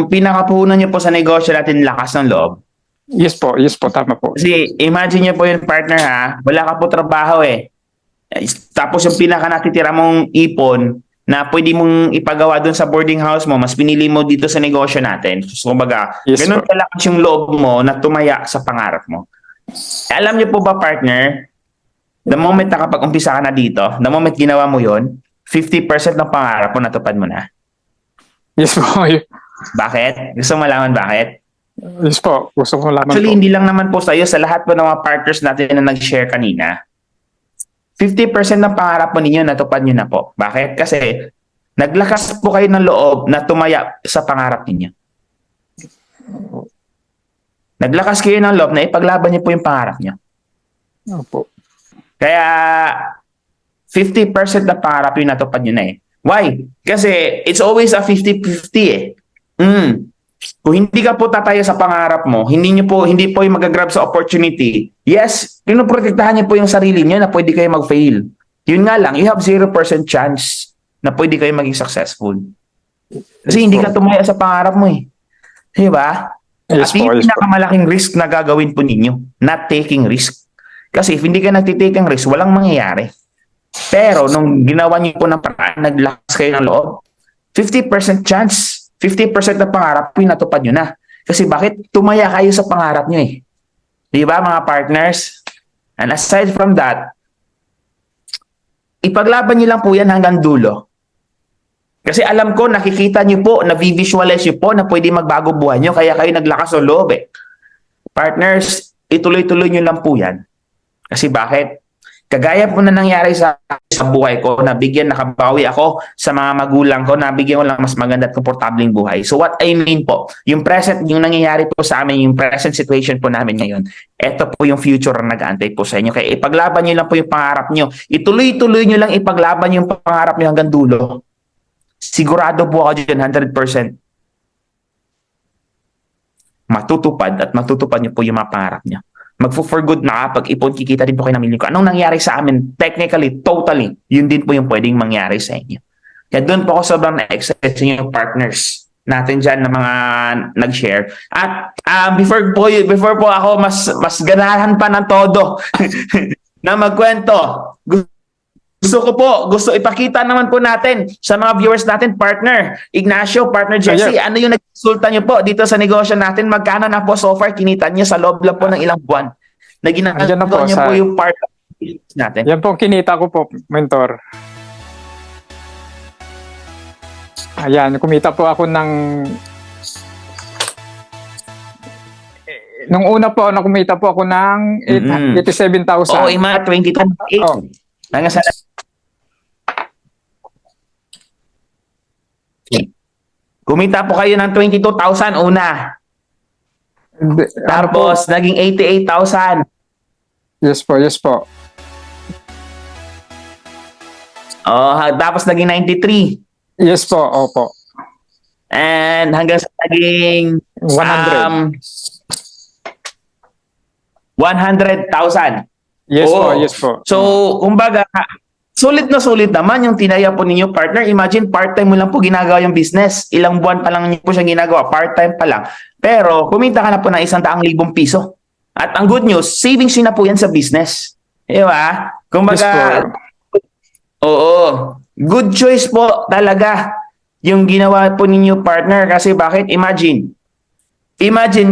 Speaker 2: pinakapuhunan niyo po sa negosyo natin lakas ng loob.
Speaker 6: Yes po, tama po.
Speaker 2: Kasi imagine niyo po yung partner ha, wala ka po trabaho eh. Tapos yung pinaka natitira mong ipon na pwede mong ipagawa doon sa boarding house mo, mas pinili mo dito sa negosyo natin. So kumbaga,
Speaker 6: Yes,
Speaker 2: ganun
Speaker 6: po.
Speaker 2: kalakas yung loob mo na tumaya sa pangarap mo. Alam niyo po ba partner, the moment nakapag-umpisa ka na dito, the moment ginawa mo yon, 50% ng pangarap mo natupad mo na.
Speaker 6: Yes po.
Speaker 2: Bakit? Gusto mo malaman bakit?
Speaker 6: Yes po. Gusto ko malaman
Speaker 2: Actually,
Speaker 6: po.
Speaker 2: hindi lang naman po sa iyo, sa lahat po ng mga partners natin na nag-share kanina. 50% ng pangarap mo ninyo, natupad nyo na po. Bakit? Kasi naglakas po kayo ng loob na tumaya sa pangarap ninyo. Naglakas kayo ng loob na ipaglaban niyo po yung pangarap niyo.
Speaker 6: Opo.
Speaker 2: Kaya 50% ng pangarap yung natupad nyo na eh. Why? Kasi it's always a 50-50 eh. Kung hindi ka po tatayo sa pangarap mo, hindi po yung magagrab sa opportunity. Yes, pinoprotektahan niyo po yung sarili niyo na pwede kayo mag-fail. Yun nga lang, you have 0% chance na pwede kayo maging successful. Kasi hindi ka tumaya sa pangarap mo eh. Di ba?
Speaker 6: Yes
Speaker 2: At
Speaker 6: po,
Speaker 2: yung
Speaker 6: yes po.
Speaker 2: pinakamalaking risk na gagawin po ninyo, not taking risk. Kasi if hindi ka nagtitake ng risk, walang mangyayari. Pero nung ginawa niyo po ng paraan, naglakas kayo ng loob, 50% chance, 50% ng pangarap, pinatupad nyo na. Kasi bakit? Tumaya kayo sa pangarap nyo eh. Di ba mga partners? And aside from that, ipaglaban nyo lang po yan hanggang dulo. Kasi alam ko, nakikita nyo po, na-visualize nyo po na pwede magbago buhay nyo, kaya kayo naglakas ng loob eh. Partners, ituloy-tuloy nyo lang po yan. Kasi bakit? Kagaya po na nangyari sa buhay ko, nakabawi ako sa mga magulang ko, nabigyan ko lang mas maganda at komportableng buhay. So what I mean po, yung present, yung nangyayari po sa amin, yung present situation po namin ngayon, eto po yung future na nag-aantay po sa inyo. Kaya ipaglaban nyo lang po yung pangarap nyo. Ituloy-tuloy nyo lang ipaglaban yung pangarap nyo hanggang dulo. Sigurado po ako dyan, 100%. Matutupad at matutupad nyo po yung mga pangarap nyo. Magfo-for good na pag ipon, kikita din po kayo ng milyon ko. Anong nangyari sa amin? Technically, totally, yun din po yung pwedeng mangyari sa inyo. Kaya doon po ako sobrang na-excite sa inyo partners natin dyan na mga nag-share. At before po ako mas ganahan pa ng todo na magkwento, gusto ipakita naman po natin sa mga viewers natin, partner Ignacio, partner Jesse, ano yung nagsulta nyo po dito sa negosyo natin? Magkano na po so far kinita nyo sa loob lang po ng ilang buwan na
Speaker 6: Andyan na
Speaker 2: ginagawa
Speaker 6: po
Speaker 2: nyo
Speaker 6: sa-
Speaker 2: po yung part natin?
Speaker 6: Yan po, kinita ko po, Mentor. Ayan, kumita po ako ng... Nung una po, kumita po ako ng 87,000.
Speaker 2: Oo, ima 2028.
Speaker 6: Oh.
Speaker 2: Hanggang sa kumita po kayo ng 22,000 una.
Speaker 6: Ano po?
Speaker 2: Tapos naging 88,000.
Speaker 6: Yes po.
Speaker 2: Oh, tapos naging 93.
Speaker 6: Yes po, opo.
Speaker 2: And hanggang sa naging
Speaker 6: 100.
Speaker 2: 100,000.
Speaker 6: Yes
Speaker 2: Oo.
Speaker 6: yes po.
Speaker 2: So, kumbaga, sulit na sulit naman yung tinaya po ninyo, partner. Imagine, part-time mo lang po ginagawa yung business. Ilang buwan pa lang niyo po siya ginagawa, part-time pa lang. Pero, kumita ka na po ng 100,000 piso. At ang good news, savings yun na po yan sa business. Di ba? Kumbaga,
Speaker 6: Yes
Speaker 2: oo. Good choice po talaga yung ginawa po ninyo, partner. Kasi bakit? Imagine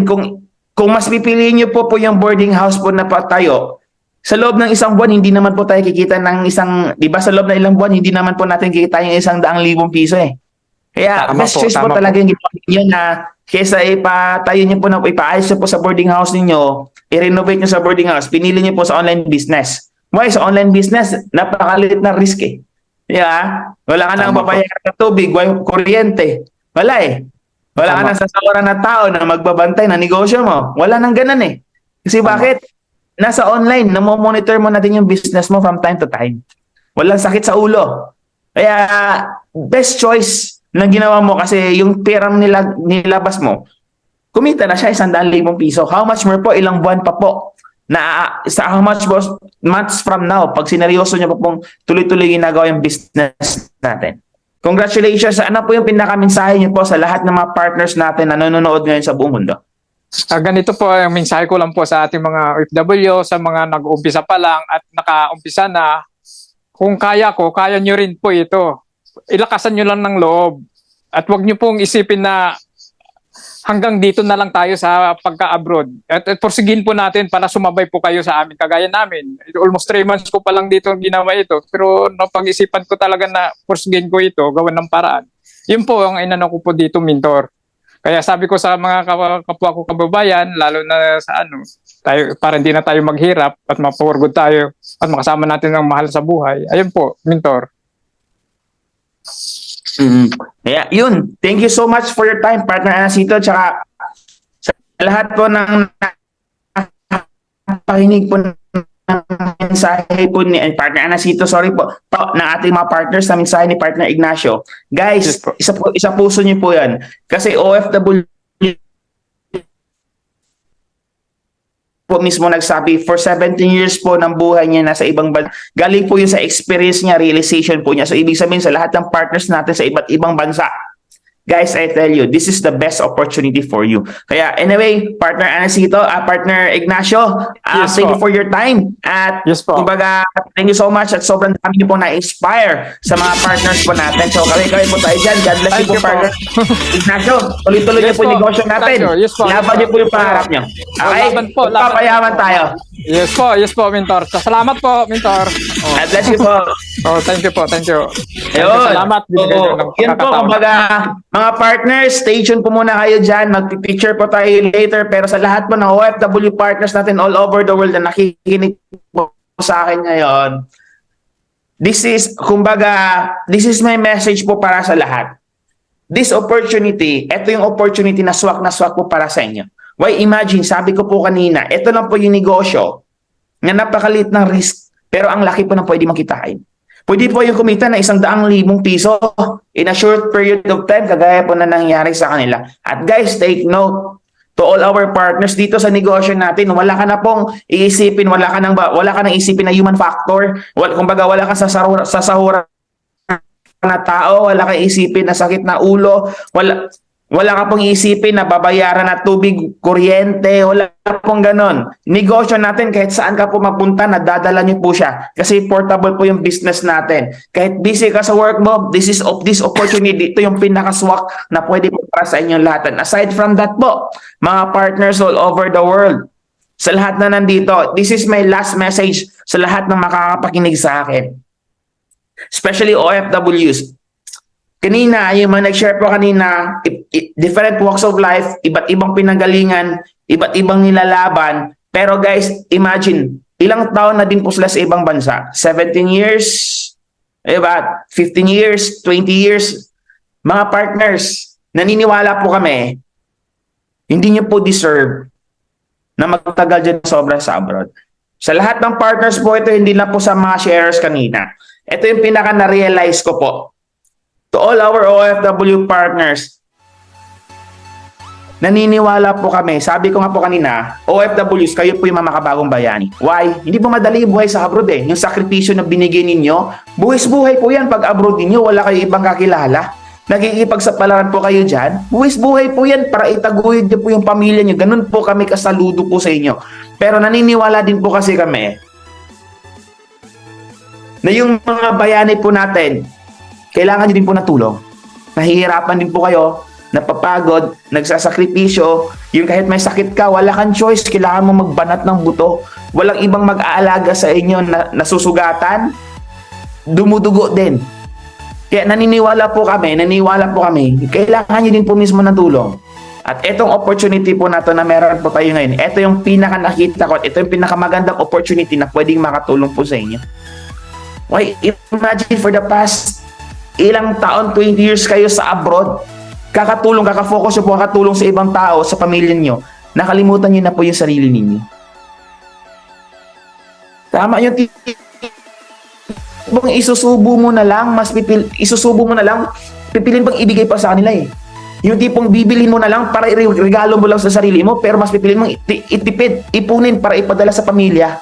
Speaker 2: kung mas pipiliin nyo po yung boarding house po na patayo, sa loob ng isang buwan, hindi naman po tayo kikita ng di ba sa loob ng ilang buwan, hindi naman po natin kikita yung 100,000 piso eh. Kaya
Speaker 6: Tama
Speaker 2: best
Speaker 6: po,
Speaker 2: choice po
Speaker 6: tama
Speaker 2: talaga yung ginawa ninyo na kesa ipatayo nyo po na ipaayos nyo po sa boarding house ninyo, i-renovate nyo sa boarding house, pinili nyo po sa online business. Why? Sa online business, napakaliit na risk eh. Yeah? Wala ka nang
Speaker 6: Tama po.
Speaker 2: babayaran ng tubig, kuryente. Wala eh. Wala ka
Speaker 6: Tama.
Speaker 2: nang sasawaran na tao na magbabantay na negosyo mo. Wala nang ganun eh. Kasi
Speaker 6: Tama.
Speaker 2: bakit? Nasa online, namomonitor mo natin yung business mo from time to time. Walang sakit sa ulo. Kaya, best choice na ginawa mo kasi yung pera nilabas mo, kumita na siya 100,000 piso. How much more po? Ilang buwan pa po? Sa how much months from now, pag sineryoso niyo po pong tuloy-tuloy ginagawa yung business natin. Congratulations. Ano po yung pinakamensahe niyo po sa lahat ng mga partners natin na nanonood ngayon sa buong mundo?
Speaker 6: Ganito po, ang mensahe ko lang po sa ating mga OFW, sa mga nag-uumpisa pa lang at nakaumpisa na, kung kaya ko, kaya nyo rin po ito. Ilakasan nyo lang ng loob. At huwag nyo pong isipin na hanggang dito na lang tayo sa pagka-abroad. At porsigin po natin para sumabay po kayo sa amin. Kagaya namin. Almost 3 months ko pa lang dito ginawa ito. Pero napag-isipan ko talaga na porsigin ko ito, gawan ng paraan. Yun po ang inano ko po dito, mentor. Kaya sabi ko sa mga kapwa ko kababayan, lalo na sa tayo, para hindi na tayo maghirap at mapawagod tayo at makasama natin ang mahal sa buhay. Ayun po, mentor.
Speaker 2: Yeah, yun. Thank you so much for your time, partner Anacito. Tsaka sa lahat po ng pakinig po ng mensahe po ni partner Anacito, sorry po, ng ating mga partners na mensahe ni partner Ignacio. Guys,
Speaker 6: Yes po.
Speaker 2: isa puso niyo po yan. Kasi OFW po mismo nagsabi, for 17 years po ng buhay niya nasa ibang bansa. Galing po yun sa experience niya, realization po niya. So, ibig sabihin sa lahat ng partners natin sa iba't ibang bansa, guys, I tell you, this is the best opportunity for you. Kaya, anyway, partner Anacito, partner Ignacio,
Speaker 6: Yes
Speaker 2: thank
Speaker 6: po.
Speaker 2: you for your time. At,
Speaker 6: Yes po.
Speaker 2: kumbaga, thank you so much at sobrang dami niyo po na-inspire sa mga partners po natin. So, kaway-kaway po tayo dyan. God bless you
Speaker 6: Thank
Speaker 2: po,
Speaker 6: you po.
Speaker 2: partner Ignacio. Tuloy-tuloy niyo
Speaker 6: Yes
Speaker 2: po yung
Speaker 6: po.
Speaker 2: negosyo natin.
Speaker 6: Thank you. Yes po.
Speaker 2: Laban
Speaker 6: Yes
Speaker 2: niyo
Speaker 6: po.
Speaker 2: po yung pangarap niyo. Okay?
Speaker 6: Laban po, laban.
Speaker 2: Papayaman tayo.
Speaker 6: Yes po, mentor. Salamat po, mentor. Oh,
Speaker 2: God bless you po.
Speaker 6: thank you po, thank you. Thank you,
Speaker 2: Ayun.
Speaker 6: salamat. Binigay niyo ng
Speaker 2: Yan po,
Speaker 6: pagkakataon.
Speaker 2: kumbaga, mga partners, stay tuned po muna kayo dyan. Mag-picture po tayo later. Pero sa lahat po ng OFW partners natin all over the world na nakikinig po sa akin ngayon, this is my message po para sa lahat. This opportunity, ito yung opportunity na swak po para sa inyo. Why, imagine, sabi ko po kanina, ito lang po yung negosyo na napakalit ng risk, pero ang laki po ng pwede makitain. Pwede po yung kumita na 100,000 piso in a short period of time, kagaya po na nangyari sa kanila. At guys, take note, to all our partners dito sa negosyo natin, wala ka na pong iisipin, wala ka nang isipin na human factor, kumbaga wala kang sasahuran na tao, wala kang isipin na sakit na ulo, wala ka pong isipin na babayaran na tubig, kuryente, wala pong ganon. Negosyo natin, kahit saan ka po mapunta, nadadala niyo po siya. Kasi portable po yung business natin. Kahit busy ka sa work mo, this opportunity, ito yung pinakaswak na pwede po para sa inyong lahat. And aside from that po, mga partners all over the world, sa lahat na nandito, this is my last message sa lahat ng makakapakinig sa akin. Especially OFWs. Kanina, yung mga nag-share po kanina, different walks of life, iba't ibang pinanggalingan, iba't ibang nilalaban. Pero guys, imagine, ilang taon na din po sila sa ibang bansa? 17 years, diba? 15 years, 20 years. Mga partners, naniniwala po kami, hindi nyo po deserve na magtagal dyan sobra sa abroad. Sa lahat ng partners po ito, hindi na po sa mga sharers kanina. Ito yung pinaka na-realize ko po. To all our OFW partners, naniniwala po kami. Sabi ko nga po kanina, OFWs, kayo po yung mga makabagong bayani. Why? Hindi po madali yung buhay sa abroad eh. Yung sakripisyo na binigay ninyo, buwis-buhay po yan. Pag abroad ninyo, wala kayo ibang kakilala. Nakikipagsapalaran po kayo dyan. Buwis-buhay po yan para itaguyod niyo po yung pamilya niyo. Ganun po kami kasaludo po sa inyo. Pero naniniwala din po kasi kami na yung mga bayani po natin, kailangan nyo din po ng tulong. Nahihirapan din po kayo, napapagod, nagsasakripisyo, yung kahit may sakit ka, wala kang choice, kailangan mo magbanat ng buto. Walang ibang mag-aalaga sa inyo na nasusugatan, dumudugo din. Kaya naniniwala po kami, kailangan nyo din po mismo ng tulong. At itong opportunity po na to na meron po tayo ngayon, ito yung pinaka nakita ko at ito yung pinakamagandang opportunity na pwedeng makatulong po sa inyo. Okay, imagine for the past ilang taon, 20 years kayo sa abroad, kakafocus nyo po, kakatulong sa ibang tao, sa pamilya nyo, nakalimutan nyo na po yung sarili ninyo. Tama yung isusubo mo na lang, pipilin pang ibigay pa sa kanila eh. Yung tipong bibilin mo na lang para regalo mo lang sa sarili mo, pero mas pipilin mong itipid, ipunin para ipadala sa pamilya.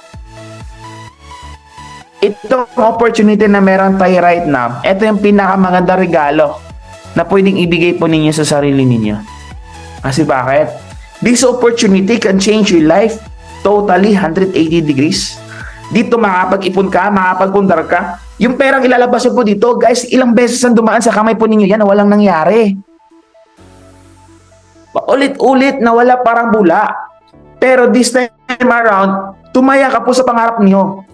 Speaker 2: Itong opportunity na meron tayo right now, ito yung pinakamaganda regalo na pwedeng ibigay po ninyo sa sarili ninyo. Kasi bakit? This opportunity can change your life totally 180 degrees. Dito makapag-ipon ka, makapagpundar ka. Yung perang ilalabas nyo po dito, guys, ilang beses ang dumaan sa kamay po ninyo yan na walang nangyari. Paulit-ulit na wala parang bula. Pero this time around, tumaya ka po sa pangarap niyo.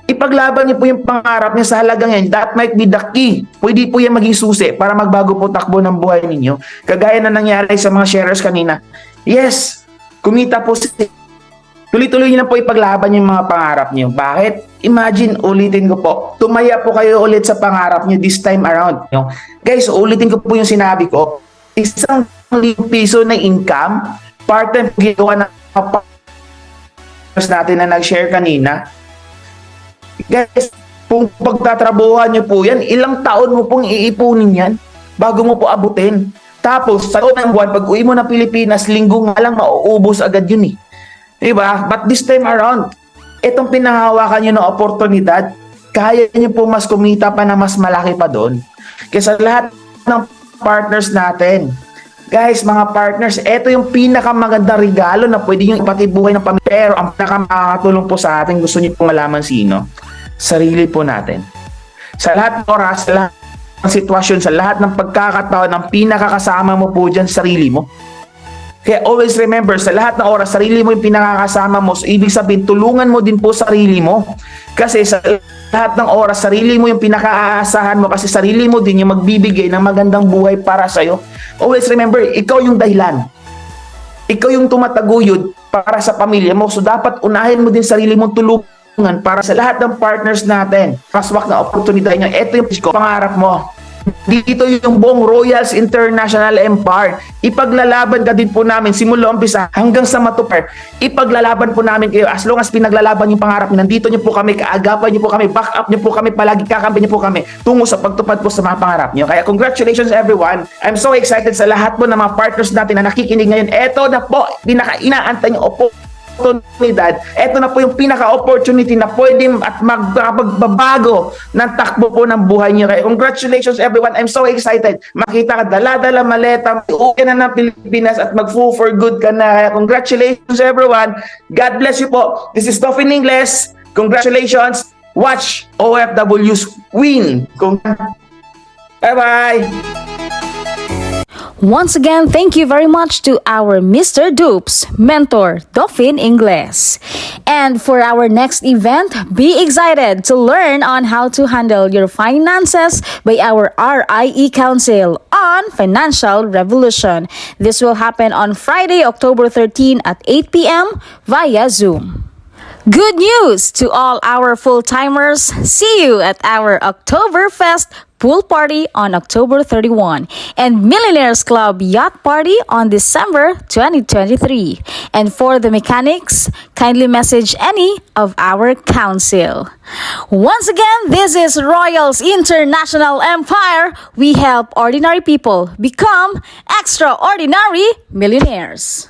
Speaker 2: Ipaglaban niyo po yung pangarap niyo sa halagang yan. That might be the key. Pwede po yan maging susi para magbago po takbo ng buhay ninyo. Kagaya na nangyari sa mga sharers kanina. Yes, kumita po si... Tuloy-tuloy niyo na po ipaglaban yung mga pangarap niyo. Bakit? Imagine, ulitin ko po, tumaya po kayo ulit sa pangarap niyo this time around. Guys, ulitin ko po yung sinabi ko. Isang piso na income, part-time ginawa ng partners natin na nag-share kanina. Guys, kung pagtatrabuhan niyo po yan, ilang taon mo pong iipunin yan bago mo po abutin. Tapos, sa loob ng buwan, pag uwi mo ng Pilipinas, linggo nga lang, mauubos agad yun eh. Diba? But this time around, itong pinanghawakan nyo ng oportunidad, kaya nyo po mas kumita pa na mas malaki pa doon. Kaya sa lahat ng partners natin, guys, mga partners, ito yung pinakamaganda regalo na pwede nyo ipatibuhay ng pamilya. Pero ang pinakamakakatulong po sa atin, gusto nyo pong malaman sino? Sarili po natin. Sa lahat ng oras, sa lahat ng sitwasyon, sa lahat ng pagkakataon, ang pinakakasama mo po dyan, sarili mo. Kaya always remember, sa lahat ng oras, sarili mo yung pinakakasama mo. So, ibig sabihin, tulungan mo din po sarili mo. Kasi sa lahat ng oras, sarili mo yung pinaka-aasahan mo kasi sarili mo din yung magbibigay ng magandang buhay para sa'yo. Always remember, ikaw yung dahilan. Ikaw yung tumataguyod para sa pamilya mo. So, dapat unahin mo din sarili mong tulungan para sa lahat ng partners natin. Paswak na oportunidad nyo. Ito yung pangarap mo. Dito yung buong Royals International Empire. Ipaglalaban ka din po namin simula umpisa hanggang sa matupar. Ipaglalaban po namin kayo as long as pinaglalaban yung pangarap niyo. Nandito niyo po kami, kaagapan niyo po kami, back up niyo po kami, palagi kakampi niyo po kami tungo sa pagtupad po sa mga pangarap niyo. Kaya congratulations everyone. I'm so excited sa lahat po ng mga partners natin na nakikinig ngayon. Ito na po, pinaka-inaantay niyo oportunidad. Ito na po yung pinaka-opportunity na pwede at magbabago ng takbo po ng buhay niyo. Kaya congratulations everyone. I'm so excited. Makita ka, dala-dala maleta, uwi na ng Pilipinas at mag-full for good ka na. Kaya congratulations everyone. God bless you po. This is Tofin Ingles. Congratulations. Watch OFWs win. Bye-bye.
Speaker 1: Once again, thank you very much to our Mr. Dupes mentor, Tofin Ingles. And for our next event, be excited to learn on how to handle your finances by our RIE Council on Financial Revolution. This will happen on Friday, October 13 at 8 p.m. via Zoom. Good news to all our full-timers. See you at our Oktoberfest pool party on October 31 and Millionaires Club Yacht Party on December 2023. And for the mechanics, kindly message any of our council. Once again, this is Royals International Empire. We help ordinary people become extraordinary millionaires.